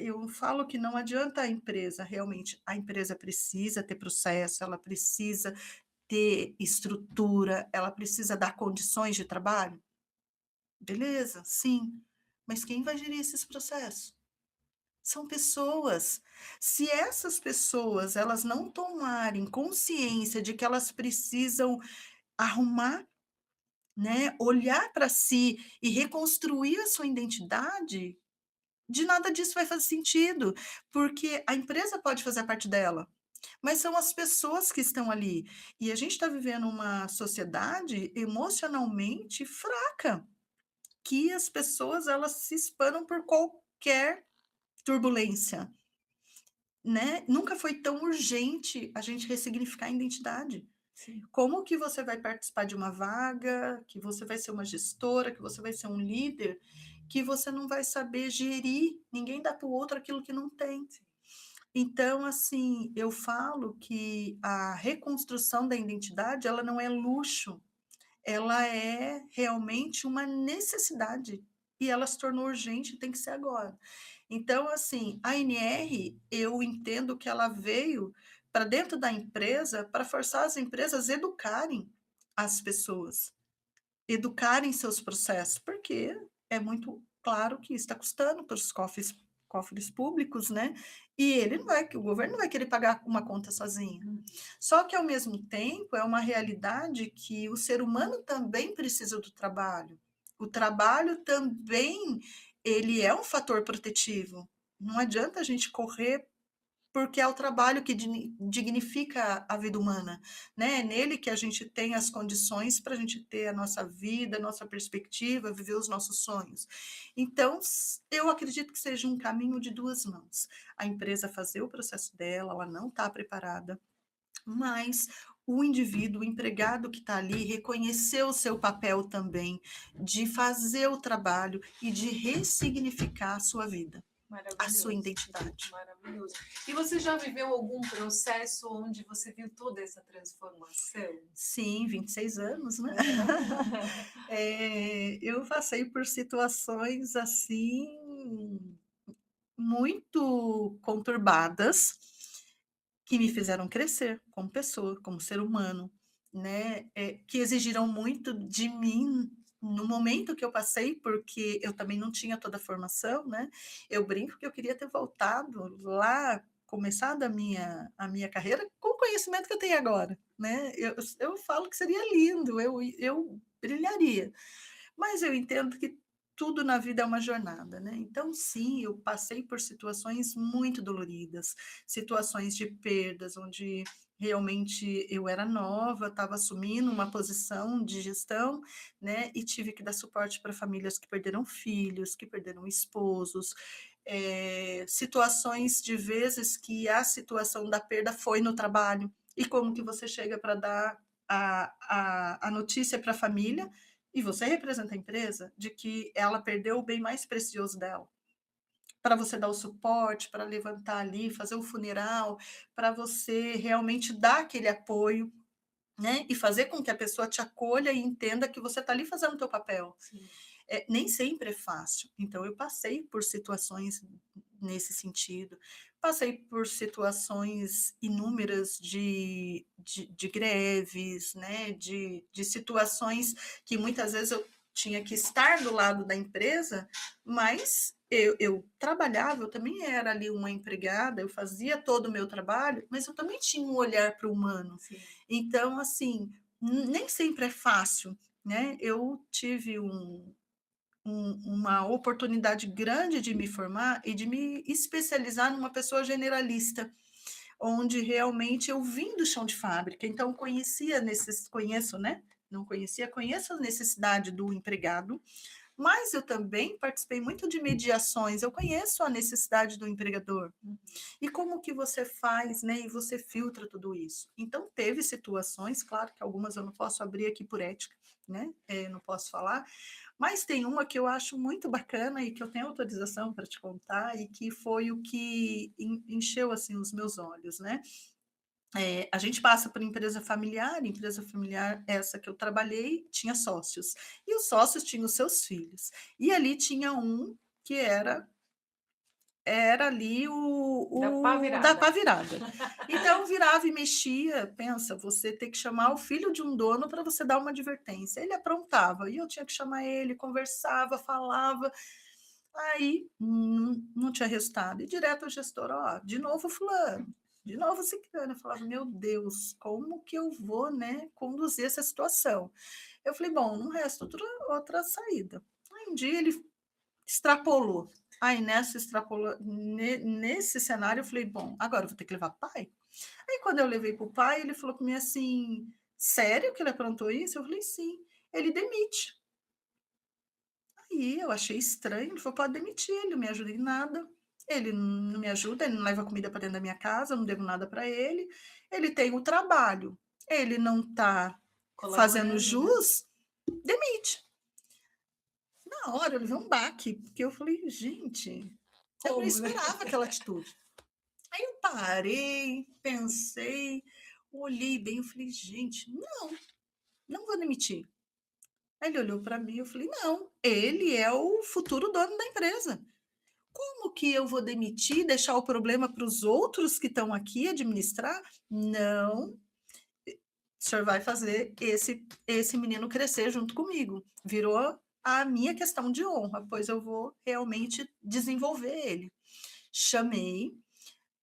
eu falo que não adianta a empresa, realmente, a empresa precisa ter processo, ela precisa ter estrutura, ela precisa dar condições de trabalho. Beleza, sim. Mas quem vai gerir esses processos? São pessoas. Se essas pessoas elas não tomarem consciência de que elas precisam arrumar, né, olhar para si e reconstruir a sua identidade, de nada disso vai fazer sentido, porque a empresa pode fazer a parte dela, mas são as pessoas que estão ali. E a gente está vivendo uma sociedade emocionalmente fraca, que as pessoas elas se espanam por qualquer turbulência. Né, nunca foi tão urgente a gente ressignificar a identidade. Sim. Como que você vai participar de uma vaga, que você vai ser uma gestora, que você vai ser um líder, que você não vai saber gerir, ninguém dá para o outro aquilo que não tem. Então, assim, eu falo que a reconstrução da identidade, ela não é luxo, ela é realmente uma necessidade, e ela se tornou urgente, tem que ser agora. Então, assim, a ANR, eu entendo que ela veio para dentro da empresa para forçar as empresas a educarem as pessoas, educarem seus processos, porque é muito claro que isso está custando para os cofres públicos, né? E o governo não vai querer pagar uma conta sozinho. Só que, ao mesmo tempo, é uma realidade que o ser humano também precisa do trabalho. O trabalho também, ele é um fator protetivo. Não adianta a gente correr porque é o trabalho que dignifica a vida humana, né? É nele que a gente tem as condições para a gente ter a nossa vida, a nossa perspectiva, viver os nossos sonhos. Então, eu acredito que seja um caminho de duas mãos. A empresa fazer o processo dela, ela não está preparada, mas o indivíduo, o empregado que está ali, reconhecer o seu papel também, de fazer o trabalho e de ressignificar a sua vida, a sua Maravilhoso, identidade. maravilhoso. E você já viveu algum processo onde você viu toda essa transformação? Sim, 26 anos, né? Eu passei por situações assim muito conturbadas que me fizeram crescer como pessoa, como ser humano, né? Que exigiram muito de mim no momento que eu passei, porque eu também não tinha toda a formação, né? Eu brinco que eu queria ter voltado lá começado a minha carreira com o conhecimento que eu tenho agora, né? Eu falo que seria lindo, eu brilharia. Mas eu entendo que tudo na vida é uma jornada, né? Então, sim, eu passei por situações muito doloridas, situações de perdas, onde realmente eu era nova, estava assumindo uma posição de gestão, né? E tive que dar suporte para famílias que perderam filhos, que perderam esposos, situações de vezes que a situação da perda foi no trabalho. E como que você chega para dar a notícia para a família e você representa a empresa de que ela perdeu o bem mais precioso dela. Para você dar o suporte, para levantar ali, fazer o funeral, para você realmente dar aquele apoio, né? E fazer com que a pessoa te acolha e entenda que você está ali fazendo o teu papel. Sim. Nem sempre é fácil. Então, eu passei por situações nesse sentido. Passei por situações inúmeras de greves, né? De situações que muitas vezes eu tinha que estar do lado da empresa, mas eu trabalhava, eu também era ali uma empregada, eu fazia todo o meu trabalho, mas eu também tinha um olhar para o humano. Sim. Então, assim, nem sempre é fácil, né? Eu tive uma oportunidade grande de me formar e de me especializar numa pessoa generalista, onde realmente eu vim do chão de fábrica, então conheço, né? Não conhecia, conheço a necessidade do empregado, mas eu também participei muito de mediações, eu conheço a necessidade do empregador. Uhum. E como que você faz, né? E você filtra tudo isso. Então, teve situações, claro que algumas eu não posso abrir aqui por ética, né? Não posso falar, mas tem uma que eu acho muito bacana e que eu tenho autorização para te contar e que foi o que encheu assim os meus olhos, né? A gente passa por empresa familiar essa que eu trabalhei tinha sócios, e os sócios tinham os seus filhos, e ali tinha um que era ali Da pá o da virada. pá virada. Então virava e mexia, pensa, você ter que chamar o filho de um dono para você dar uma advertência. Ele aprontava e eu tinha que chamar ele, conversava, falava. Aí não tinha resultado. E direto ao gestor, ó, de novo fulano, de novo ciclano. Eu falava, meu Deus, como que eu vou, né, conduzir essa situação? Eu falei, bom, não resta outra saída. Aí um dia ele extrapolou. Aí nesse cenário eu falei, bom, agora eu vou ter que levar o pai. Aí quando eu levei para o pai, ele falou comigo assim, sério que ele aprontou isso? Eu falei, sim. Ele demite. Aí eu achei estranho, ele falou, pode demitir, ele não me ajuda em nada. Ele não me ajuda, ele não leva comida para dentro da minha casa, eu não devo nada para ele. Ele tem o trabalho, ele não está fazendo Colaborando, né? jus, demite. Na hora eu levei um baque, porque eu falei, gente, eu não Como, né? esperava aquela atitude. Aí eu parei, pensei, olhei bem, eu falei, gente, não vou demitir. Aí ele olhou para mim, eu falei, não, ele é o futuro dono da empresa. Como que eu vou demitir, deixar o problema para os outros que estão aqui administrar? Não, o senhor vai fazer esse menino crescer junto comigo. Virou a minha questão de honra, pois eu vou realmente desenvolver ele. Chamei,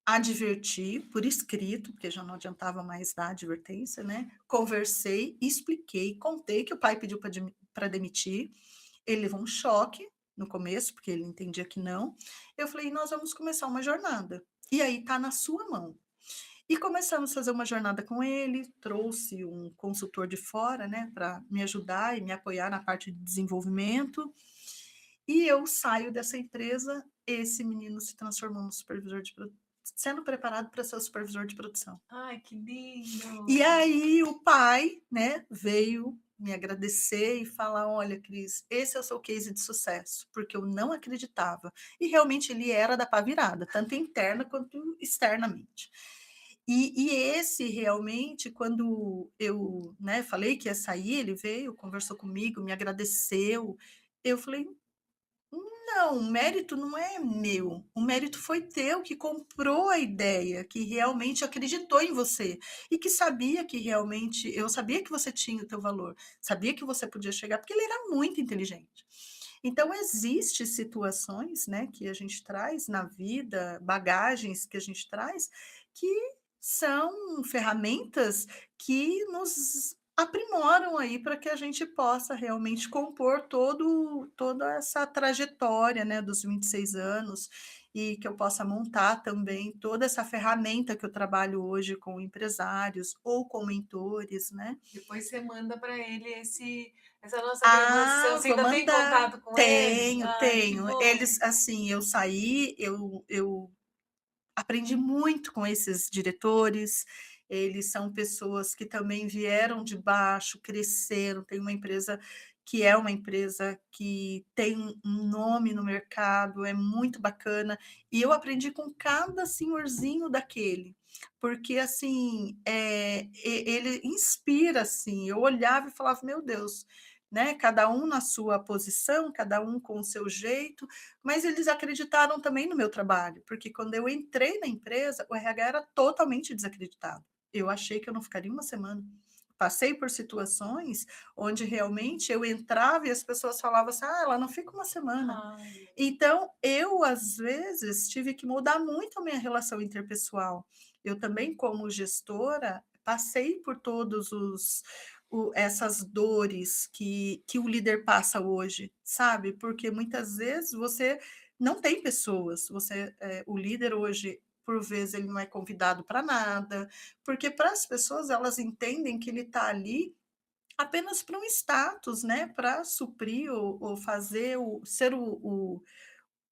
adverti por escrito, porque já não adiantava mais dar advertência, né? Conversei, expliquei, contei que o pai pediu para demitir. Ele levou um choque no começo, porque ele entendia que não. Eu falei, nós vamos começar uma jornada. E aí tá na sua mão. E começamos a fazer uma jornada com ele, trouxe um consultor de fora, né, para me ajudar e me apoiar na parte de desenvolvimento. E eu saio dessa empresa, esse menino se transformou no supervisor de produção, sendo preparado para ser o supervisor de produção. Ai, que E lindo! aí o pai, né, veio me agradecer e falar: olha, Cris, esse é o seu case de sucesso, porque eu não acreditava. E realmente ele era da pá virada, tanto interna quanto externamente. E esse realmente, quando eu, né, falei que ia sair, ele veio, conversou comigo, me agradeceu. Eu falei: não, o mérito não é meu. O mérito foi teu, que comprou a ideia, que realmente acreditou em você e que sabia que realmente, eu sabia que você tinha o teu valor, sabia que você podia chegar, porque ele era muito inteligente. Então existe situações, né, que a gente traz na vida, bagagens que a gente traz, que são ferramentas que nos aprimoram aí para que a gente possa realmente compor toda essa trajetória, né, dos 26 anos, e que eu possa montar também toda essa ferramenta que eu trabalho hoje com empresários ou com mentores, né. Depois você manda para ele essa nossa gravação. Ah, Você vou ainda tem mandar. contato com ele? Tenho, Ai, que tenho. bom. Eles, assim, eu saí, eu aprendi muito com esses diretores, eles são pessoas que também vieram de baixo, cresceram, tem uma empresa que é uma empresa que tem um nome no mercado, é muito bacana, e eu aprendi com cada senhorzinho daquele, porque, assim, ele inspira, assim, eu olhava e falava: "Meu Deus", né, cada um na sua posição, cada um com o seu jeito, mas eles acreditaram também no meu trabalho, porque quando eu entrei na empresa, o RH era totalmente desacreditado. Eu achei que eu não ficaria uma semana. Passei por situações onde realmente eu entrava e as pessoas falavam assim: "Ah, ela não fica uma semana". Ai, Então, eu, às vezes, tive que mudar muito a minha relação interpessoal. Eu também, como gestora, passei por todos os essas dores que o líder passa hoje, sabe, porque muitas vezes você não tem pessoas, o líder hoje, por vezes, ele não é convidado para nada, porque para as pessoas elas entendem que ele está ali apenas para um status, né, para suprir ou fazer o ser o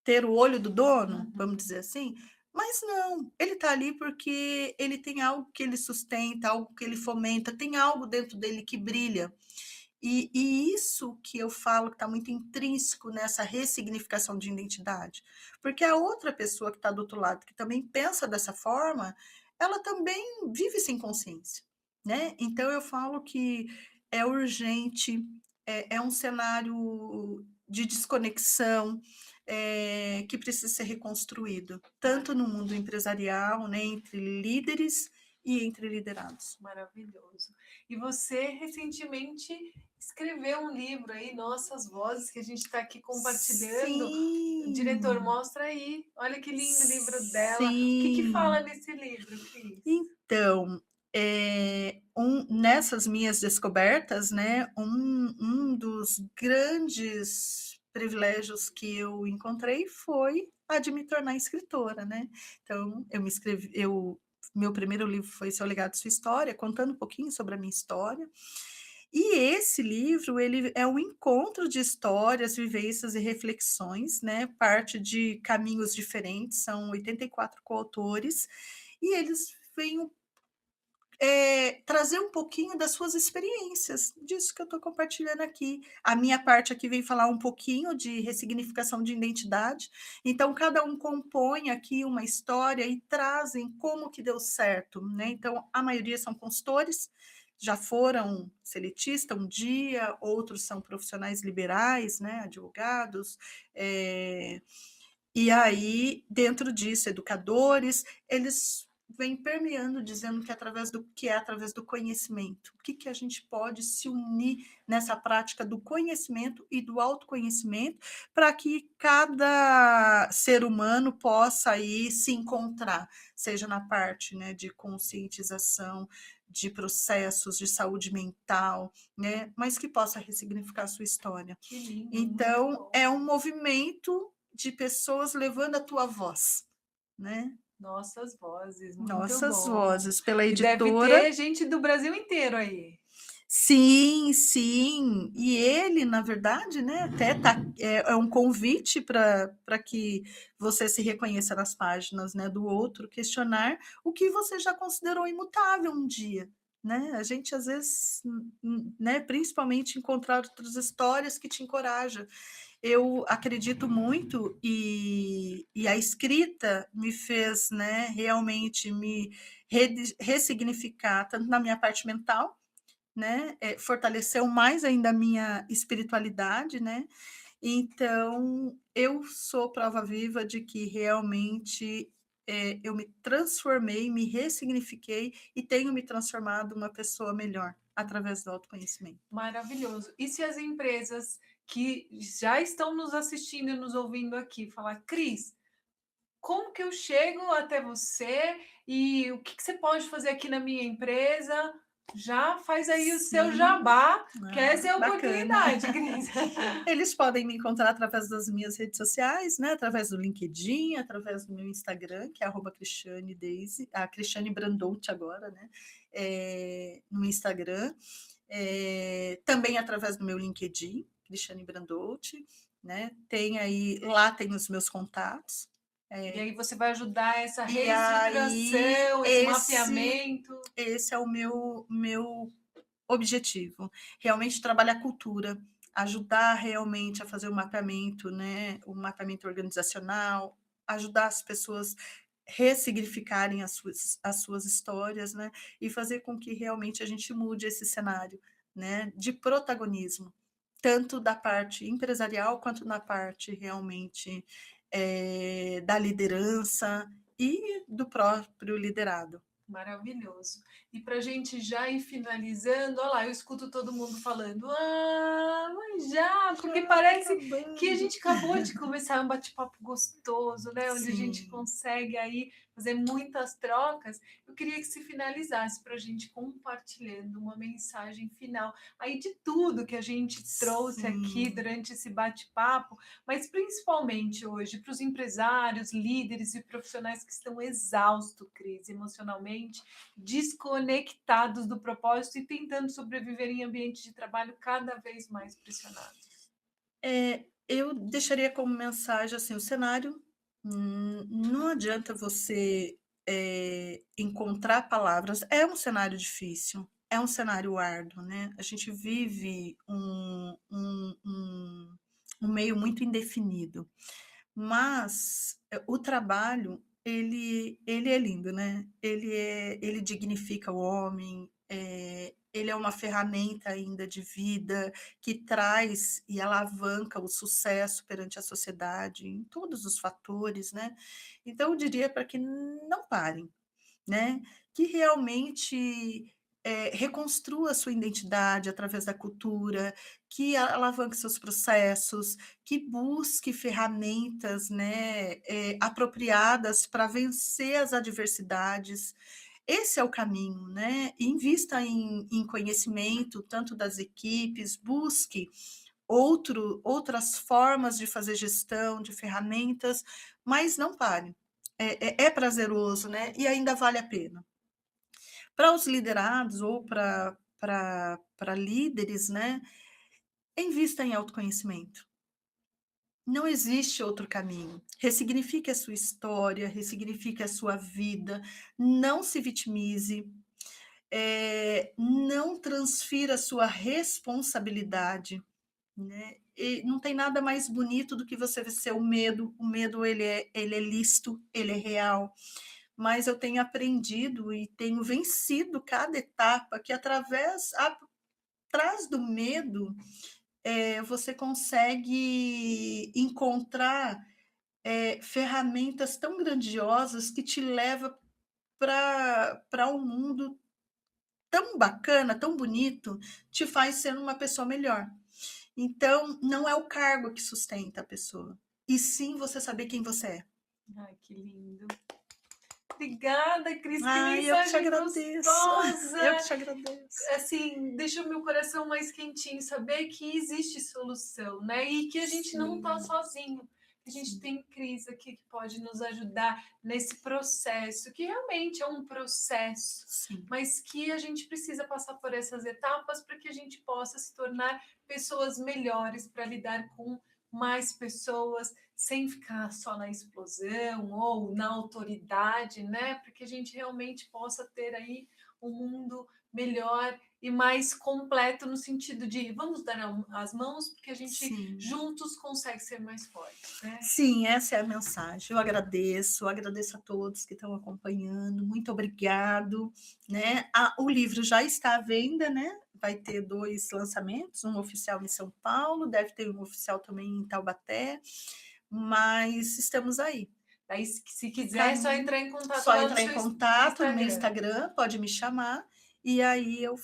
ter o olho do dono, vamos uhum. dizer assim, mas não, ele está ali porque ele tem algo que ele sustenta, algo que ele fomenta, tem algo dentro dele que brilha. E isso que eu falo que está muito intrínseco nessa ressignificação de identidade, porque a outra pessoa que está do outro lado, que também pensa dessa forma, ela também vive sem consciência, né. Então eu falo que é urgente, é um cenário de desconexão, que precisa ser reconstruído, tanto no mundo empresarial, né, entre líderes e entre liderados. Maravilhoso. E você recentemente escreveu um livro aí, Nossas Vozes, que a gente está aqui compartilhando. O diretor, Sim. mostra aí. Olha que lindo o livro dela. O que que fala Sim. nesse livro, Cris? Então, nessas minhas descobertas, né, um dos grandes privilégios que eu encontrei foi a de me tornar escritora, né. Então eu me inscrevi eu meu primeiro livro foi Seu Legado, Sua História, contando um pouquinho sobre a minha história. E esse livro, ele é um encontro de histórias, vivências e reflexões, né, parte de caminhos diferentes, são 84 coautores, e eles vêm trazer um pouquinho das suas experiências, disso que eu estou compartilhando aqui. A minha parte aqui vem falar um pouquinho de ressignificação de identidade, então cada um compõe aqui uma história e trazem como que deu certo, né. Então a maioria são consultores, já foram seletista um dia, outros são profissionais liberais, né, advogados, eh e aí, dentro disso, educadores, eles vêm permeando, dizendo que é através do conhecimento. O que que a gente pode se unir nessa prática do conhecimento e do autoconhecimento, para que cada ser humano possa aí se encontrar, seja na parte, né, de conscientização, de processos de saúde mental, né, mas que possa ressignificar a sua história. Que lindo, muito Então, bom. é um movimento de pessoas levando a tua voz, né. Nossas Vozes, muito Nossas bom. vozes, pela E deve editora. ter gente do Brasil inteiro aí. Sim, sim. E ele, na verdade, né, até é um convite para que você se reconheça nas páginas, né, do outro, questionar o que você já considerou imutável um dia, né. A gente às vezes, né, principalmente encontrar outras histórias que te encorajam. Eu acredito muito e a escrita me fez, né, realmente me ressignificar tanto na minha parte mental, né, fortaleceu mais ainda a minha espiritualidade, né, então eu sou prova viva de que realmente, eu me transformei, me ressignifiquei e tenho me transformado uma pessoa melhor através do autoconhecimento. Maravilhoso. E se as empresas que já estão nos assistindo e nos ouvindo aqui, falar: "Cris, como que eu chego até você e o que que você pode fazer aqui na minha empresa?" Já faz aí o seu Sim. jabá, que Ah, essa é a bacana. oportunidade, Cris. Eles podem me encontrar através das minhas redes sociais, né, através do LinkedIn, através do meu Instagram, que é @Cristiane Daisy, a Cristiane Brandouti agora, né, no Instagram, também através do meu LinkedIn, Cristiane Brandouti, né, lá tem os meus contatos, E eh, aí você vai ajudar essa e aí reestruturação, esse mapeamento. esse é o meu objetivo, realmente trabalhar a cultura, ajudar realmente a fazer o mapeamento, né, o mapeamento organizacional, ajudar as pessoas ressignificarem as suas histórias, né, e fazer com que realmente a gente mude esse cenário, né, de protagonismo, tanto da parte empresarial quanto na parte realmente, da liderança e do próprio liderado. Maravilhoso. E para a gente já ir finalizando, olha lá, eu escuto todo mundo falando, ah, mas já, porque Ai, parece que a acabando. gente acabou de começar um bate-papo gostoso, né? Onde a gente Sim. consegue aí fazer muitas trocas. Eu queria que se finalizasse para a gente compartilhando uma mensagem final aí de tudo que a gente trouxe aqui Sim, durante esse bate-papo, mas principalmente hoje para os empresários, líderes e profissionais que estão exaustos, Cris, emocionalmente, desconectados do propósito e tentando sobreviver em ambientes de trabalho cada vez mais pressionados. eu deixaria como mensagem, assim, o cenário, não adianta você, encontrar palavras, é um cenário difícil, é um cenário árduo, né, a gente vive um meio muito indefinido. Mas, o trabalho, ele é lindo, né, ele dignifica o homem, ele é uma ferramenta ainda de vida, que traz e alavanca o sucesso perante a sociedade em todos os fatores, né. Então eu diria para que não parem, né, que realmente, reconstrua a sua identidade através da cultura, que alavanque seus processos, que busque ferramentas, né, apropriadas para vencer as adversidades. Esse é o caminho, né, invista em conhecimento, tanto das equipes, busque outras formas de fazer gestão, de ferramentas, mas não pare. É prazeroso, né, e ainda vale a pena. Para os liderados ou para líderes, né, invista em autoconhecimento. Não existe outro caminho. Ressignifique a sua história, ressignifique a sua vida, não se vitimize, não transfira a sua responsabilidade, né. E não tem nada mais bonito do que você vencer o medo ele é lícito, ele é real, mas eu tenho aprendido e tenho vencido cada etapa que atrás do medo, você consegue encontrar, ferramentas tão grandiosas que te leva para um mundo tão bacana, tão bonito, te faz ser uma pessoa melhor. Então, não é o cargo que sustenta a pessoa, e sim você saber quem você é. Ai, que lindo. Obrigada, Cris, que Ai, eu que te mensagem agradeço, eu que gostosa. te agradeço. Assim, deixa o meu coração mais quentinho, saber que existe solução, né? E que a gente não está Sim, sozinho. A gente sim, tem Cris aqui que pode nos ajudar nesse processo, que realmente é um processo, sim, mas que a gente precisa passar por essas etapas para que a gente possa se tornar pessoas melhores para lidar com mais pessoas, sem ficar só na explosão ou na autoridade, né? Para que a gente realmente possa ter aí um mundo melhor e mais completo no sentido de vamos dar as mãos porque a gente sim. juntos consegue ser mais forte, né? Sim, essa é a mensagem. Eu agradeço a todos que estão acompanhando, muito obrigado, né. O livro já está à venda, né, vai ter 2 lançamentos, um oficial em São Paulo, deve ter um oficial também em Taubaté, mas estamos aí. Daí, se quiser, é só Caminho entrar em contato Só lá no entrar em seu contato no meu Instagram. Instagram, pode me chamar, e aí eu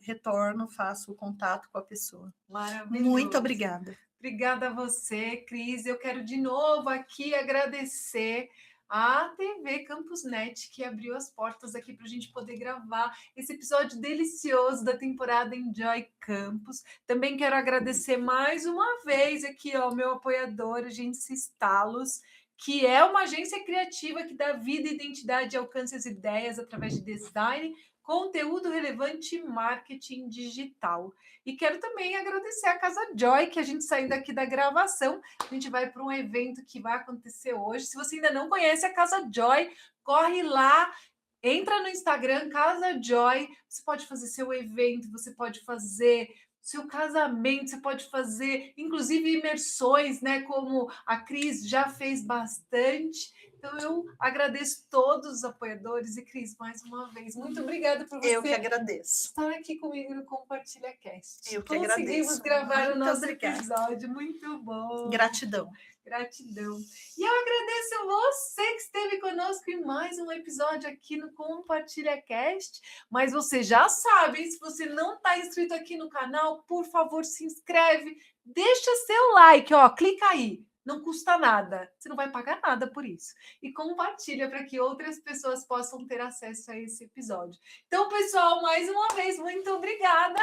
retorno, faço o contato com a pessoa. Muito Maravilhoso. obrigada. Obrigada a você, Cris. Eu quero de novo aqui agradecer à TV Campus Net, que abriu as portas aqui para a gente poder gravar esse episódio delicioso da temporada Enjoy Campus. Também quero agradecer mais uma vez aqui ao meu apoiador, Agência Estalos, que é uma agência criativa que dá vida, identidade e alcance às ideias através de design, conteúdo relevante e marketing digital. E quero também agradecer a Casa Joy, que a gente saindo aqui da gravação, a gente vai para um evento que vai acontecer hoje. Se você ainda não conhece a Casa Joy, corre lá, entra no Instagram, Casa Joy. Você pode fazer seu evento, você pode fazer seu casamento, você pode fazer, inclusive, imersões, né? Como a Cris já fez bastante. Então, eu agradeço todos os apoiadores e, Cris, mais uma vez, muito obrigada por Eu que você agradeço. estar aqui comigo no Compartilha Cast. Eu que Conseguimos agradeço. gravar Muito o nosso obrigada. episódio, muito bom. Gratidão. Gratidão. E eu agradeço você que esteve conosco em mais um episódio aqui no Compartilha Cast. Mas você já sabe, hein? Se você não está inscrito aqui no canal, por favor, se inscreve, deixa seu like, ó, clica aí. Não custa nada, você não vai pagar nada por isso. E compartilha para que outras pessoas possam ter acesso a esse episódio. Então, pessoal, mais uma vez, muito obrigada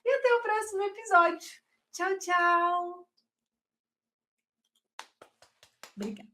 e até o próximo episódio. Tchau, tchau! Obrigada.